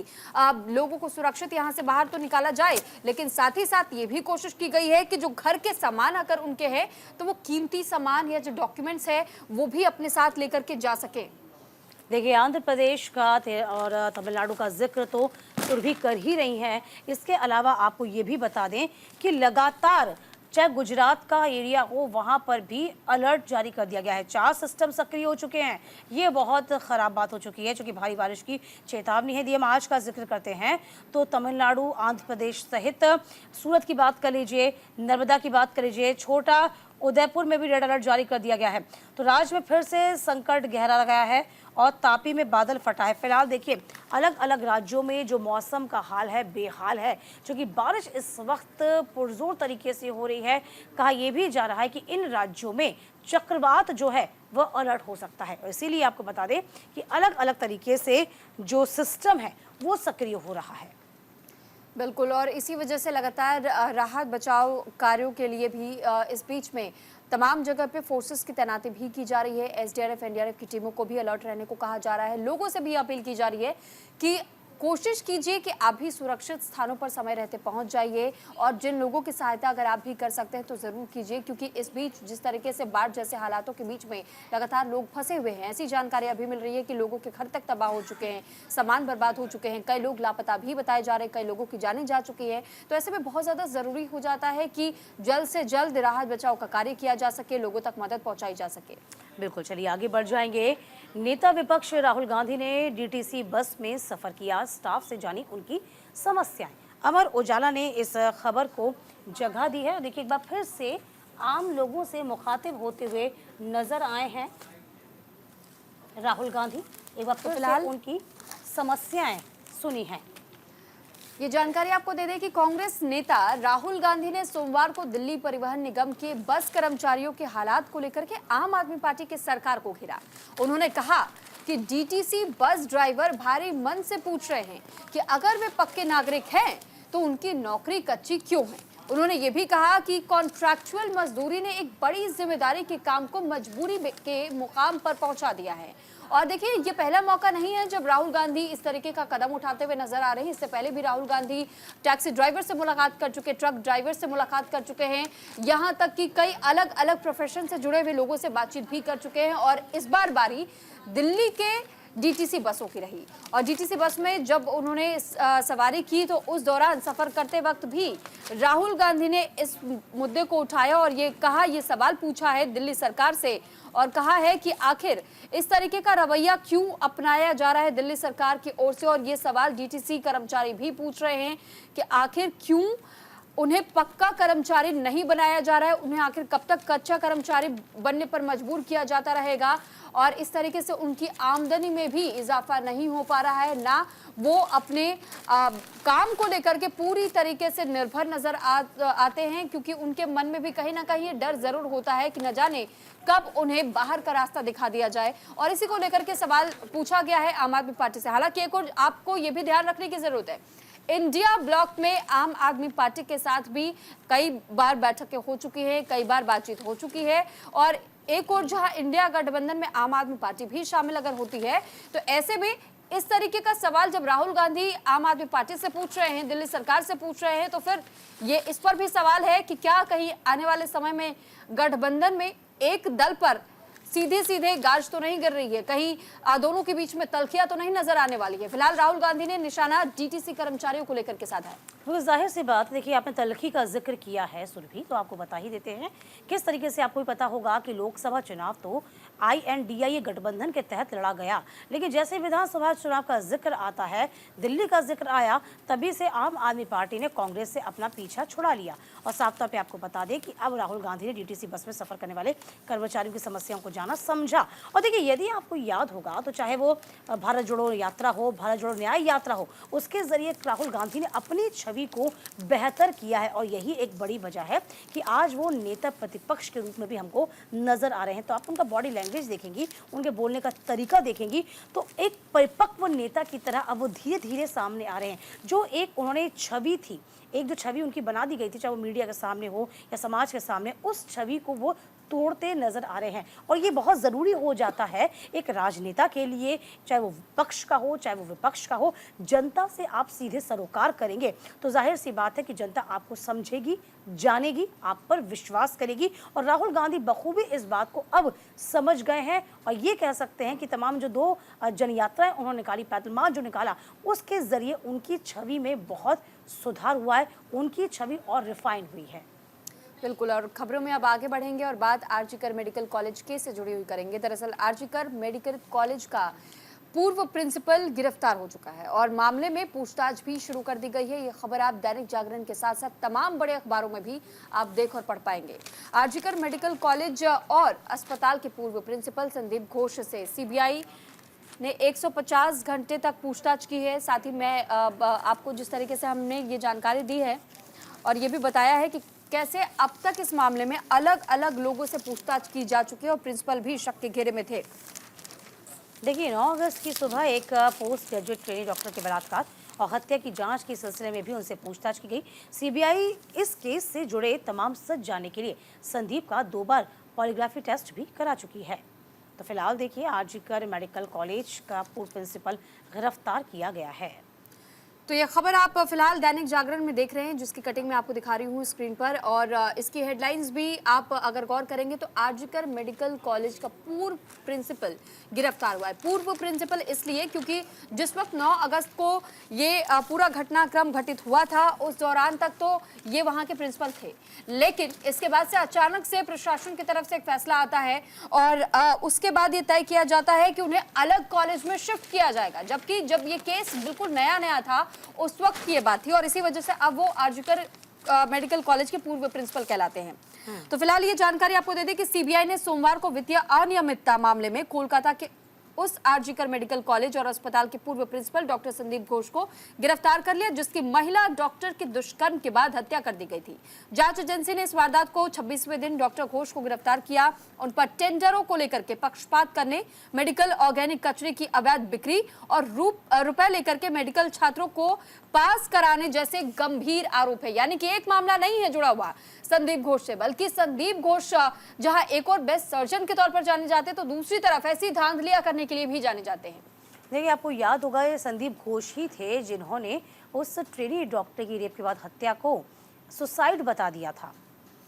B: लोगों को सुरक्षित यहाँ से बाहर तो निकाला जाए, लेकिन साथ ही साथ ये भी कोशिश की गई है कि जो घर के सामान अगर उनके हैं तो वो कीमती सामान या जो डॉक्यूमेंट्स है वो भी अपने साथ लेकर के जा सके।
A: देखिए, आंध्र प्रदेश का और तमिलनाडु का जिक्र तो सुरभि कर ही रही हैं। इसके अलावा आपको ये भी बता दें कि लगातार चाहे गुजरात का एरिया हो वहाँ पर भी अलर्ट जारी कर दिया गया है। 4 सिस्टम सक्रिय हो चुके हैं। ये बहुत ख़राब बात हो चुकी है, क्योंकि भारी बारिश की चेतावनी है दी। हम आज का जिक्र करते हैं तो तमिलनाडु, आंध्र प्रदेश सहित सूरत की बात कर लीजिए, नर्मदा की बात कर लीजिए, छोटा उदयपुर में भी रेड अलर्ट जारी कर दिया गया है। तो राज्य में फिर से संकट गहरा गया है और तापी में बादल फटा है। फिलहाल देखिए, अलग अलग राज्यों में जो मौसम का हाल है बेहाल है, क्योंकि बारिश इस वक्त पुरजोर तरीके से हो रही है। कहा यह भी जा रहा है कि इन राज्यों में चक्रवात जो है वह अलर्ट हो सकता है। इसीलिए आपको बता दें कि अलग अलग तरीके से जो सिस्टम है वो सक्रिय हो रहा है।
B: बिल्कुल, और इसी वजह से लगातार राहत बचाव कार्यों के लिए भी इस बीच में तमाम जगह पे फोर्सेस की तैनाती भी की जा रही है। एसडीआरएफ, एनडीआरएफ की टीमों को भी अलर्ट रहने को कहा जा रहा है। लोगों से भी अपील की जा रही है कि कोशिश कीजिए कि आप भी सुरक्षित स्थानों पर समय रहते पहुंच जाइए और जिन लोगों की सहायता अगर आप भी कर सकते हैं तो ज़रूर कीजिए, क्योंकि इस बीच जिस तरीके से बाढ़ जैसे हालातों के बीच में लगातार लोग फंसे हुए हैं, ऐसी जानकारी अभी मिल रही है कि लोगों के घर तक तबाह हो चुके हैं, सामान बर्बाद हो चुके हैं, कई लोग लापता भी बताए जा रहे हैं, कई लोगों की जानें जा चुकी है। तो ऐसे में बहुत ज़्यादा ज़रूरी हो जाता है कि जल्द से जल्द राहत बचाव का कार्य किया जा सके, लोगों तक मदद पहुँचाई जा सके।
A: बिल्कुल, चलिए आगे बढ़ जाएंगे। नेता विपक्ष राहुल गांधी ने डीटीसी बस में सफर किया, स्टाफ से जानी उनकी समस्याएं। अमर उजाला ने इस खबर को जगह दी है। देखिए, एक बार फिर से आम लोगों से मुखातिब होते हुए नजर आए हैं राहुल गांधी। एक बार फिलहाल उनकी समस्याएं सुनी हैं।
B: ये जानकारी आपको दे दें कि कांग्रेस नेता राहुल गांधी ने सोमवार को दिल्ली परिवहन निगम के बस कर्मचारियों के हालात को लेकर के आम आदमी पार्टी की सरकार को घेरा। उन्होंने कहा कि डीटीसी बस ड्राइवर भारी मन से पूछ रहे हैं कि अगर वे पक्के नागरिक हैं तो उनकी नौकरी कच्ची क्यों है। उन्होंने ये भी कहा कि कॉन्ट्रैक्चुअल मजदूरी ने एक बड़ी जिम्मेदारी के काम को मजबूरी के मुकाम पर पहुंचा दिया है। और देखिए, ये पहला मौका नहीं है जब राहुल गांधी इस तरीके का कदम उठाते हुए नजर आ रहे हैं। इससे पहले भी राहुल गांधी टैक्सी ड्राइवर से मुलाकात कर चुके, ट्रक ड्राइवर से मुलाकात कर चुके हैं, यहाँ तक कि कई अलग अलग प्रोफेशन से जुड़े हुए लोगों से बातचीत भी कर चुके हैं। और इस बार बारी दिल्ली के डीटीसी बसों की रही। और डीटीसी बस में जब उन्होंने सवारी की तो उस दौरान सफर करते वक्त भी राहुल गांधी ने इस मुद्दे को उठाया और ये कहा, ये सवाल पूछा है दिल्ली सरकार से और कहा है कि आखिर इस तरीके का रवैया क्यों अपनाया जा रहा है दिल्ली सरकार की ओर से। और ये सवाल डीटीसी कर्मचारी भी पूछ रहे हैं कि आखिर क्यों उन्हें पक्का कर्मचारी नहीं बनाया जा रहा है, उन्हें आखिर कब तक कच्चा कर्मचारी बनने पर मजबूर किया जाता रहेगा। और इस तरीके से उनकी आमदनी में भी इजाफा नहीं हो पा रहा है, ना वो अपने काम को लेकर के पूरी तरीके से निर्भर नजर आते हैं, क्योंकि उनके मन में भी कहीं ना कहीं ये डर जरूर होता है कि न जाने कब उन्हें बाहर का रास्ता दिखा दिया जाए। और इसी को लेकर के सवाल पूछा गया है आम आदमी पार्टी से। हालांकि एक और आपको ये भी ध्यान रखने की जरूरत है, इंडिया ब्लॉक में आम आदमी पार्टी के साथ भी कई बार बैठकें हो चुकी हैं, कई बार बातचीत हो चुकी है। और एक और जहां इंडिया गठबंधन में आम आदमी पार्टी भी शामिल अगर होती है तो ऐसे में इस तरीके का सवाल जब राहुल गांधी आम आदमी पार्टी से पूछ रहे हैं, दिल्ली सरकार से पूछ रहे हैं, तो फिर ये इस पर भी सवाल है कि क्या कहीं आने वाले समय में गठबंधन में एक दल पर सीधे सीधे गाज तो नहीं गिर रही है, कहीं दोनों के बीच में तलखियां तो नहीं नजर आने वाली है। फिलहाल राहुल गांधी ने निशाना डीटीसी कर्मचारियों को लेकर के साधा है।
A: तो जाहिर सी बात, देखिए आपने तलखी का जिक्र किया है सुरभि, तो आपको बता ही देते हैं किस तरीके से। आपको भी पता होगा कि लोकसभा चुनाव तो INDIA गठबंधन के तहत लड़ा गया, लेकिन जैसे विधानसभा चुनाव का जिक्र आता है, दिल्ली का जिक्र आया, तभी से आम आदमी पार्टी ने कांग्रेस से अपना पीछा छुड़ा लिया। और साफ तौर पे आपको बता दें कि अब राहुल गांधी ने डीटीसी बस में सफर करने वाले कर्मचारियों की समस्याओं को जाना समझा। और देखिए, यदि आपको याद होगा तो चाहे वो भारत जोड़ो यात्रा हो, भारत जोड़ो न्याय यात्रा हो, उसके जरिए राहुल गांधी ने अपनी छवि को बेहतर किया है। और यही एक बड़ी वजह है कि आज वो नेता प्रतिपक्ष के रूप में भी हमको नजर आ रहे हैं। तो आप उनका बॉडी लैंग्वेज देखेंगी, उनके बोलने का तरीका देखेंगी, तो एक परिपक्व नेता की तरह अब वो धीरे धीरे सामने आ रहे हैं। जो एक उन्होंने छवि थी, एक जो छवि उनकी बना दी गई थी, चाहे वो मीडिया के सामने हो या समाज के सामने, उस छवि को वो तोड़ते नजर आ रहे हैं। और ये बहुत ज़रूरी हो जाता है एक राजनेता के लिए, चाहे वो पक्ष का हो चाहे वो विपक्ष का हो। जनता से आप सीधे सरोकार करेंगे तो जाहिर सी बात है कि जनता आपको समझेगी, जानेगी, आप पर विश्वास करेगी। और राहुल गांधी बखूबी इस बात को अब समझ गए हैं और ये कह सकते हैं कि तमाम जो 2 जनयात्राएं उन्होंने निकाली, पैदल मार्च जो निकाला, उसके ज़रिए उनकी छवि में बहुत सुधार हुआ है, उनकी छवि और रिफाइन हुई है।
B: बिल्कुल। और खबरों में अब आगे बढ़ेंगे और बात आरजीकर मेडिकल कॉलेज केस से जुड़ी हुई करेंगे। दरअसल आरजीकर मेडिकल कॉलेज का पूर्व प्रिंसिपल गिरफ्तार हो चुका है और मामले में पूछताछ भी शुरू कर दी गई है। ये खबर आप दैनिक जागरण के साथ साथ तमाम बड़े अखबारों में भी आप देख और पढ़ पाएंगे। आरजीकर मेडिकल कॉलेज और अस्पताल के पूर्व प्रिंसिपल संदीप घोष से सीबीआई ने 150 घंटे तक पूछताछ की है। साथ ही मैं आपको जिस तरीके से हमने ये जानकारी दी है और ये भी बताया है कि कैसे अब तक इस मामले में अलग अलग लोगों से पूछताछ की जा चुकी है और प्रिंसिपल भी शक के घेरे में थे।
A: देखिए, 9 अगस्त की सुबह एक पोस्ट ग्रेजुएट ट्रेनी डॉक्टर के बलात्कार और हत्या की जांच के सिलसिले में भी उनसे पूछताछ की गई। सीबीआई इस केस से जुड़े तमाम सच जानने के लिए संदीप का 2 बार पॉलीग्राफी टेस्ट भी करा चुकी है। तो फिलहाल देखिए, आरजीकर मेडिकल कॉलेज का पूर्व प्रिंसिपल गिरफ्तार किया गया है।
B: तो ये खबर आप फिलहाल दैनिक जागरण में देख रहे हैं, जिसकी कटिंग मैं आपको दिखा रही हूँ स्क्रीन पर। और इसकी हेडलाइंस भी आप अगर गौर करेंगे तो आरजीकर मेडिकल कॉलेज का पूर्व प्रिंसिपल गिरफ्तार हुआ है। पूर्व प्रिंसिपल इसलिए क्योंकि जिस वक्त 9 अगस्त को ये पूरा घटनाक्रम घटित हुआ था, उस दौरान तक तो ये वहाँ के प्रिंसिपल थे, लेकिन इसके बाद से अचानक से प्रशासन की तरफ से एक फैसला आता है और उसके बाद ये तय किया जाता है कि उन्हें अलग कॉलेज में शिफ्ट किया जाएगा। जबकि जब ये केस बिल्कुल नया नया था उस वक्त की ये बात थी और इसी वजह से अब वो आरजीकर मेडिकल कॉलेज के पूर्व प्रिंसिपल कहलाते हैं। तो फिलहाल ये जानकारी आपको दे दें कि सीबीआई ने सोमवार को वित्तीय अनियमितता मामले में कोलकाता के उस आरजीकर मेडिकल कॉलेज और अस्पताल के पूर्व प्रिंसिपल डॉक्टर संदीप घोष को गिरफ्तार कर लिया, जिसकी महिला डॉक्टर के दुष्कर्म के बाद हत्या कर दी गई थी। जांच एजेंसी ने इस वारदात को 26वें दिन डॉक्टर घोष को गिरफ्तार किया। उन पर टेंडरों को लेकर के पक्षपात करने, मेडिकल ऑर्गेनिक कचरे की अवैध बिक्री और रुपए लेकर के मेडिकल छात्रों को पास कराने जैसे गंभीर आरोप है। यानी कि एक मामला नहीं है जुड़ा हुआ संदीप घोष से, बल्कि संदीप घोष जहां एक और बेस्ट सर्जन के तौर पर जाने जाते हैं, तो दूसरी तरफ ऐसी धांधलियां करने के लिए भी जाने जाते हैं।
A: देखिए, आपको याद होगा ये संदीप घोष ही थे जिन्होंने उस ट्रेनी डॉक्टर की रेप के बाद हत्या को सुसाइड बता दिया था।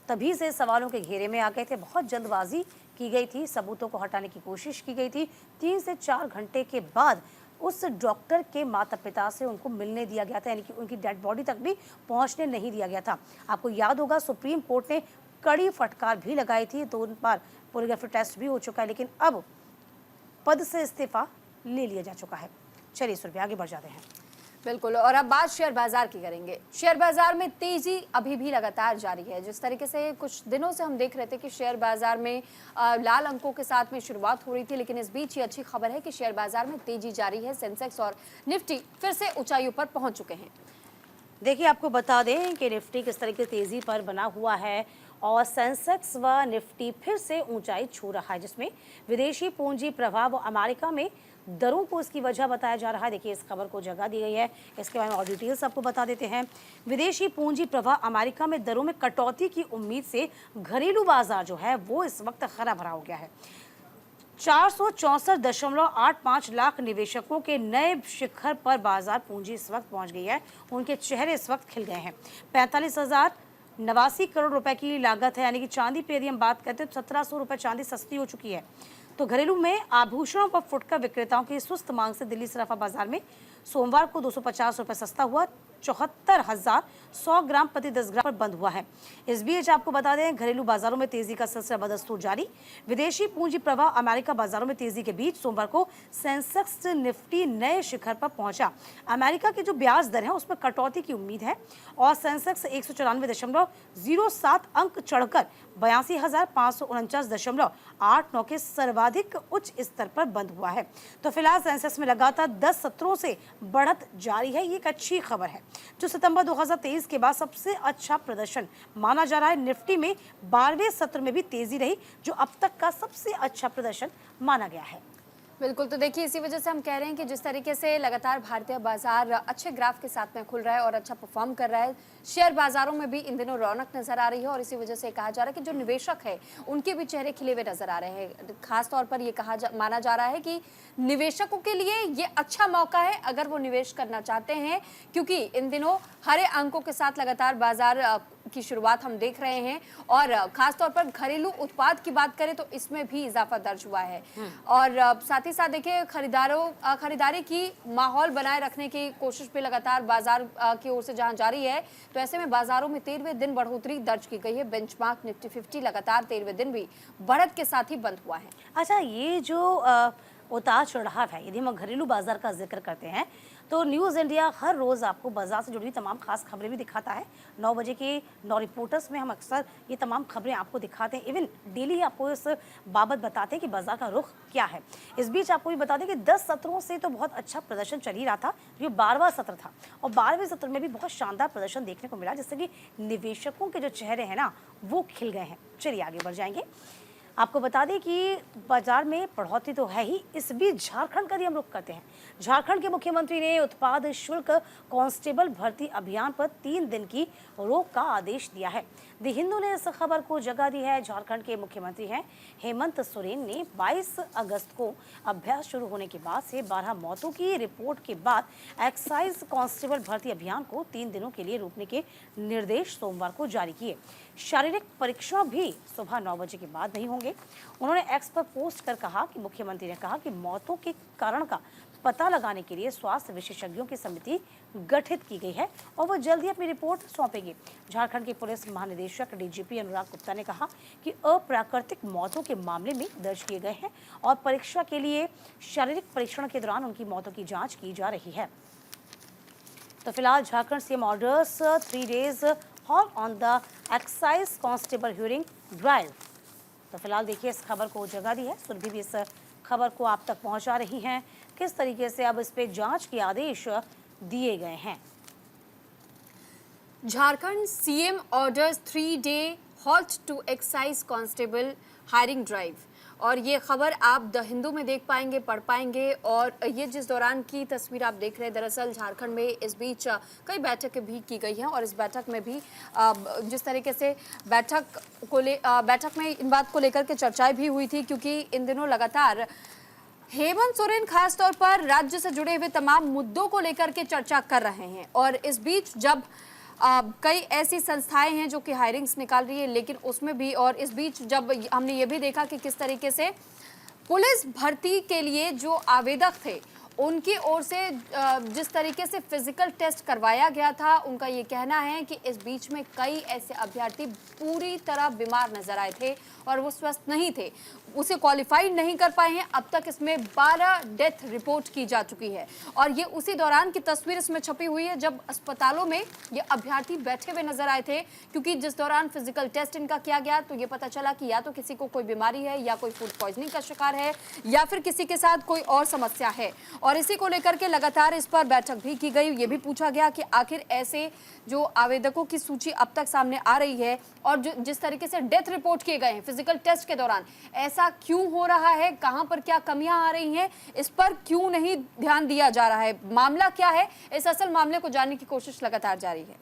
A: तभी से सवालों के घेरे में आ गए थे। बहुत जल्दबाजी की गई थी, सबूतों को हटाने की कोशिश की गई थी। 3 से 4 घंटे के बाद उस डॉक्टर के माता पिता से उनको मिलने दिया गया था, यानी कि उनकी डेड बॉडी तक भी पहुंचने नहीं दिया गया था। आपको याद होगा सुप्रीम कोर्ट ने कड़ी फटकार भी लगाई थी, 2 बार पॉलीग्राफ टेस्ट भी हो चुका है, लेकिन अब पद से इस्तीफा ले लिया जा चुका है। चलिए सुरभि, आगे बढ़ जाते हैं।
B: बिल्कुल, और अब बात शेयर बाजार की करेंगे। शेयर बाजार में तेजी अभी भी लगातार जारी है। जिस तरीके से कुछ दिनों से हम देख रहे थे कि शेयर बाजार में लाल अंकों के साथ में शुरुआत हो रही थी, लेकिन इस बीच ये अच्छी खबर है कि शेयर बाजार में तेजी जारी है। सेंसेक्स और निफ्टी फिर से ऊंचाइयों पर पहुंच चुके हैं।
A: देखिए, आपको बता दें कि निफ्टी किस तरह की तेजी पर बना हुआ है और सेंसेक्स व निफ्टी फिर से ऊंचाई छू रहा है, जिसमें विदेशी पूंजी प्रभाव अमेरिका में दरों को इसकी वजह बताया जा रहा है। देखिए, इस खबर को जगह दी गई है, इसके बारे में और डिटेल्स आपको बता देते हैं। विदेशी पूंजी प्रवाह अमेरिका में दरों में कटौती की उम्मीद से घरेलू बाजार जो है वो इस वक्त हरा भरा हो गया है। 464.85 लाख निवेशकों के नए शिखर पर बाजार पूंजी इस वक्त पहुंच गई है। उनके चेहरे इस वक्त खिल गए हैं। 45,089 करोड़ रुपए की लागत है, यानी कि चांदी पे यदि हम बात करते हैं तो 1700 रुपए चांदी सस्ती हो चुकी है। तो घरेलू में आभूषणों व फुटकर विक्रेताओं की सुस्त मांग से दिल्ली सराफा बाजार में सोमवार को 250 रुपए सस्ता हुआ, 74,100 ग्राम प्रति 10 ग्राम पर बंद हुआ है। इस बीच आपको बता दें, घरेलू बाजारों में तेजी का सिलसिला बदस्तूर जारी। विदेशी पूंजी प्रवाह अमेरिका बाजारों में तेजी के बीच सोमवार को सेंसेक्स निफ्टी नए शिखर पर पहुंचा। अमेरिका की जो ब्याज दर है उसमें कटौती की उम्मीद है और सेंसेक्स 194.07 अंक चढ़कर 82,549.89 के सर्वाधिक उच्च स्तर पर बंद हुआ है। तो फिलहाल सेंसेक्स में लगातार 10 सत्रों से बढ़त जारी है। ये एक अच्छी खबर है, जो सितंबर 2023 के बाद सबसे अच्छा प्रदर्शन माना जा रहा है। निफ्टी में 12वें सत्र में भी तेजी रही, जो अब तक का सबसे अच्छा प्रदर्शन माना गया है।
B: बिल्कुल, तो देखिए इसी वजह से हम कह रहे हैं कि जिस तरीके से लगातार भारतीय बाजार अच्छे ग्राफ के साथ में खुल रहा है और अच्छा परफॉर्म कर रहा है, शेयर बाजारों में भी इन दिनों रौनक नजर आ रही है और इसी वजह से कहा जा रहा है कि जो निवेशक है उनके भी चेहरे खिले हुए नजर आ रहे हैं। खास तौर पर ये माना जा रहा है कि निवेशकों के लिए ये अच्छा मौका है अगर वो निवेश करना चाहते हैं, क्योंकि इन दिनों हरे अंकों के साथ लगातार बाजार की शुरुआत हम देख रहे हैं और खासतौर पर घरेलू उत्पाद की बात करें तो इसमें भी इजाफा दर्ज हुआ है। और साथ ही साथ देखिए खरीदारी की माहौल बनाए रखने की कोशिश भी लगातार बाजार की ओर से जहां जारी है, तो ऐसे में बाजारों में 13वें दिन बढ़ोतरी दर्ज की गई है। बेंचमार्क निफ्टी 50 लगातार 13वें दिन भी बढ़त के साथ ही बंद हुआ है।
A: अच्छा, ये जो उतार चढ़ाव है, यदि हम घरेलू बाजार का जिक्र करते हैं तो न्यूज़ इंडिया हर रोज़ आपको बाजार से जुड़ी तमाम खास खबरें भी दिखाता है। 9 बजे के 9 रिपोर्टर्स में हम अक्सर ये तमाम खबरें आपको दिखाते हैं। इवन डेली आपको इस बाबत बताते हैं कि बाजार का रुख क्या है। इस बीच आपको भी बता दें कि 10 सत्रों से तो बहुत अच्छा प्रदर्शन चल ही रहा था। ये 12वां सत्र था और 12वें सत्र में भी बहुत शानदार प्रदर्शन देखने को मिला, जिससे कि निवेशकों के जो चेहरे हैं ना वो खिल गए हैं। चलिए आगे बढ़ जाएंगे। आपको बता दें कि बाजार में बढ़ोतरी तो है ही, इस बीच झारखंड का भी हम रुख करते हैं। झारखंड के मुख्यमंत्री ने उत्पाद शुल्क कांस्टेबल भर्ती अभियान पर 3 दिन की रोक का आदेश दिया है। द हिंदू ने इस खबर को जगह दी है। झारखंड के मुख्यमंत्री हैं हेमंत सोरेन ने 22 अगस्त को अभ्यास शुरू होने के बाद से 12 मौतों की रिपोर्ट के बाद एक्साइज कांस्टेबल भर्ती अभियान को 3 दिनों के लिए रोकने के निर्देश सोमवार को जारी किए। शारीरिक परीक्षण भी सुबह 9 बजे के बाद नहीं होंगे। उन्होंने एक्स पर पोस्ट कर कहा कि मुख्यमंत्री ने कहा कि मौतों के कारण का पता लगाने के लिए स्वास्थ्य विशेषज्ञों की समिति गठित की गई है और वो जल्द ही अपनी रिपोर्ट सौंपेंगे। झारखंड के पुलिस महानिदेशक डीजीपी अनुराग गुप्ता ने कहा कि अप्राकृतिक मौतों के मामले में दर्ज किए गए हैं और परीक्षा के लिए शारीरिक परीक्षण के दौरान उनकी मौतों की जाँच की जा रही है। तो फिलहाल Jharkhand CM orders 3 days hall on the excise constable hearing drive. तो फिलहाल देखिए इस खबर को जगह दी है, सुरभि भी इस खबर को आप तक पहुंचा रही हैं। किस तरीके से अब इस पे जांच के आदेश दिए गए हैं।
B: झारखंड सीएम ऑर्डर्स 3-डे halt to excise constable hiring drive, और ये खबर आप द हिंदू में देख पाएंगे, पढ़ पाएंगे। और ये जिस दौरान की तस्वीर आप देख रहे हैं, दरअसल झारखंड में इस बीच कई बैठकें भी की गई हैं, और इस बैठक में भी जिस तरीके से बैठक में इन बात को लेकर के चर्चाएं भी हुई थी, क्योंकि इन दिनों लगातार हेमंत सोरेन खासतौर पर राज्य से जुड़े हुए तमाम मुद्दों को लेकर के चर्चा कर रहे हैं। और इस बीच जब कई ऐसी संस्थाएं हैं जो कि हायरिंग्स निकाल रही है, लेकिन उसमें भी, और इस बीच जब हमने ये भी देखा कि किस तरीके से पुलिस भर्ती के लिए जो आवेदक थे उनकी ओर से जिस तरीके से फिजिकल टेस्ट करवाया गया था, उनका ये कहना है कि इस बीच में कई ऐसे अभ्यर्थी पूरी तरह बीमार नजर आए थे और वो स्वस्थ नहीं थे, उसे क्वालिफाइड नहीं कर पाए हैं। अब तक इसमें 12 डेथ रिपोर्ट की जा चुकी है, और ये उसी दौरान की तस्वीर इसमें छपी हुई है जब अस्पतालों में ये अभ्यर्थी बैठे हुए नजर आए थे, क्योंकि जिस दौरान फिजिकल टेस्ट इनका किया गया तो ये पता चला कि या तो किसी को कोई बीमारी है, या कोई फूड पॉइजनिंग का शिकार है, या फिर किसी के साथ कोई और समस्या है। और इसी को लेकर के लगातार इस पर बैठक भी की गई। ये भी पूछा गया कि आखिर ऐसे जो आवेदकों की सूची अब तक सामने आ रही है और जिस तरीके से डेथ रिपोर्ट किए गए हैं फिजिकल टेस्ट के दौरान, ऐसा क्यों हो रहा है, कहां पर क्या कमियां आ रही हैं, इस पर क्यों नहीं ध्यान दिया जा रहा है, मामला क्या है, इस असल मामले को जानने की कोशिश लगातार जारी है।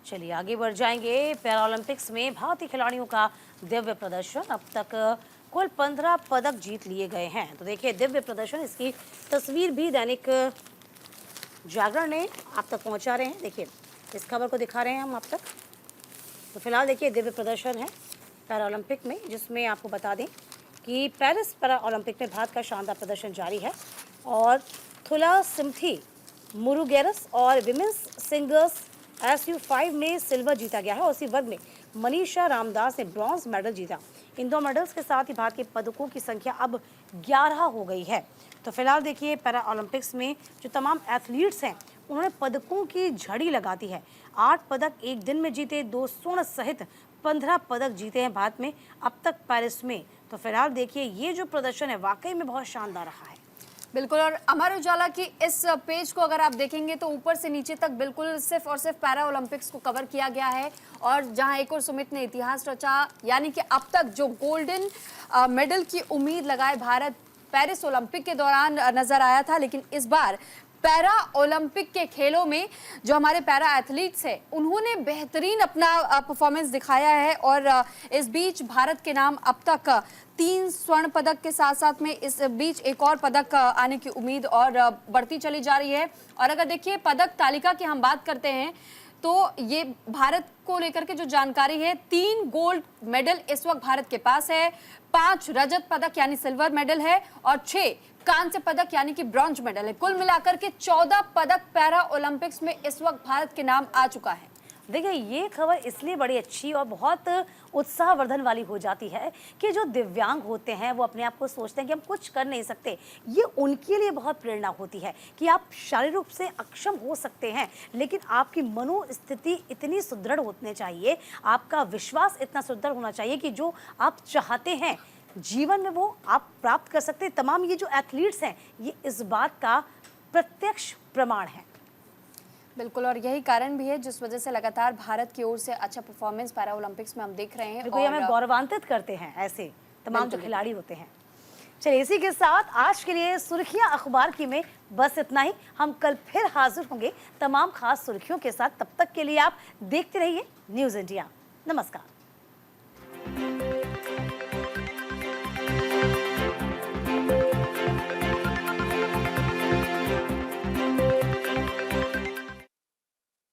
A: चलिए आगे बढ़ जाएंगे। पैरालंपिक्स में भारतीय खिलाड़ियों का दिव्य प्रदर्शन, अब तक कुल 15 पदक जीत लिए गए हैं। तो देखिए दिव्य प्रदर्शन, इसकी तस्वीर भी दैनिक जागरण ने आप तक पहुंचा रहे हैं। देखिए इस खबर को दिखा रहे हैं हम आप तक। तो फिलहाल देखिए दिव्य प्रदर्शन है पैरालंपिक में, जिसमें आपको बता दें कि पेरिस पैरा ओलंपिक में भारत का शानदार प्रदर्शन जारी है, और थुला सिम्थी मुरुगेरस और विमेंस सिंगल्स SU5 में सिल्वर जीता गया है, और उसी वर्ग में मनीषा रामदास ने ब्रॉन्ज मेडल जीता। इन 2 मेडल्स के साथ ही भारत के पदकों की संख्या अब 11 हो गई है। तो फिलहाल देखिए पैरा ओलंपिक्स में जो तमाम एथलीट्स हैं उन्होंने पदकों की झड़ी लगा दी है। 8 पदक एक दिन में जीते, 2 स्वर्ण सहित 15 पदक जीते हैं भारत में अब तक पेरिस में। तो फिलहाल देखिए ये जो प्रदर्शन है वाकई में बहुत शानदार रहा है।
B: बिल्कुल, और अमर उजाला की इस पेज को अगर आप देखेंगे तो ऊपर से नीचे तक बिल्कुल सिर्फ और सिर्फ पैरा ओलंपिक्स को कवर किया गया है, और जहां एक और सुमित ने इतिहास रचा, यानी कि अब तक जो गोल्डन मेडल की उम्मीद लगाए भारत पेरिस ओलंपिक के दौरान नजर आया था, लेकिन इस बार पैरा ओलंपिक के खेलों में जो हमारे पैरा एथलीट्स हैं उन्होंने बेहतरीन अपना परफॉर्मेंस दिखाया है। और इस बीच भारत के नाम अब तक 3 स्वर्ण पदक के साथ साथ में इस बीच एक और पदक आने की उम्मीद और बढ़ती चली जा रही है। और अगर देखिए पदक तालिका की हम बात करते हैं तो ये भारत को लेकर के जो जानकारी है, 3 गोल्ड मेडल इस वक्त भारत के पास है, 5 रजत पदक यानी सिल्वर मेडल है, और 6 कांस्य पदक यानी कि ब्रॉन्ज मेडल है। कुल मिलाकर के 14 पदक पैरा ओलंपिक्स में इस वक्त भारत के नाम आ चुका है।
A: देखिए ये खबर इसलिए बड़ी अच्छी और बहुत उत्साहवर्धन वाली हो जाती है कि जो दिव्यांग होते हैं वो अपने आप को सोचते हैं कि हम कुछ कर नहीं सकते। ये उनके लिए बहुत प्रेरणा होती है कि आप शारीरिक रूप से अक्षम हो सकते हैं, लेकिन आपकी मनोस्थिति इतनी सुदृढ़ होनी चाहिए, आपका विश्वास इतना सुदृढ़ होना चाहिए कि जो आप चाहते हैं जीवन में वो आप प्राप्त कर सकते हैं। तमाम ये जो एथलीट्स हैं ये इस बात का प्रत्यक्ष प्रमाण है।
B: बिल्कुल, और यही कारण भी है जिस वजह से लगातार भारत की ओर से अच्छा परफॉर्मेंस पैरा ओलंपिक्स में हम देख रहे हैं,
A: और हमें गौरवान्वित करते हैं ऐसे तमाम जो खिलाड़ी होते हैं। चलिए इसी के साथ आज के लिए सुर्खियां अखबार की में बस इतना ही। हम कल फिर हाजिर होंगे तमाम खास सुर्खियों के साथ। तब तक के लिए आप देखते रहिए न्यूज़ इंडिया। नमस्कार।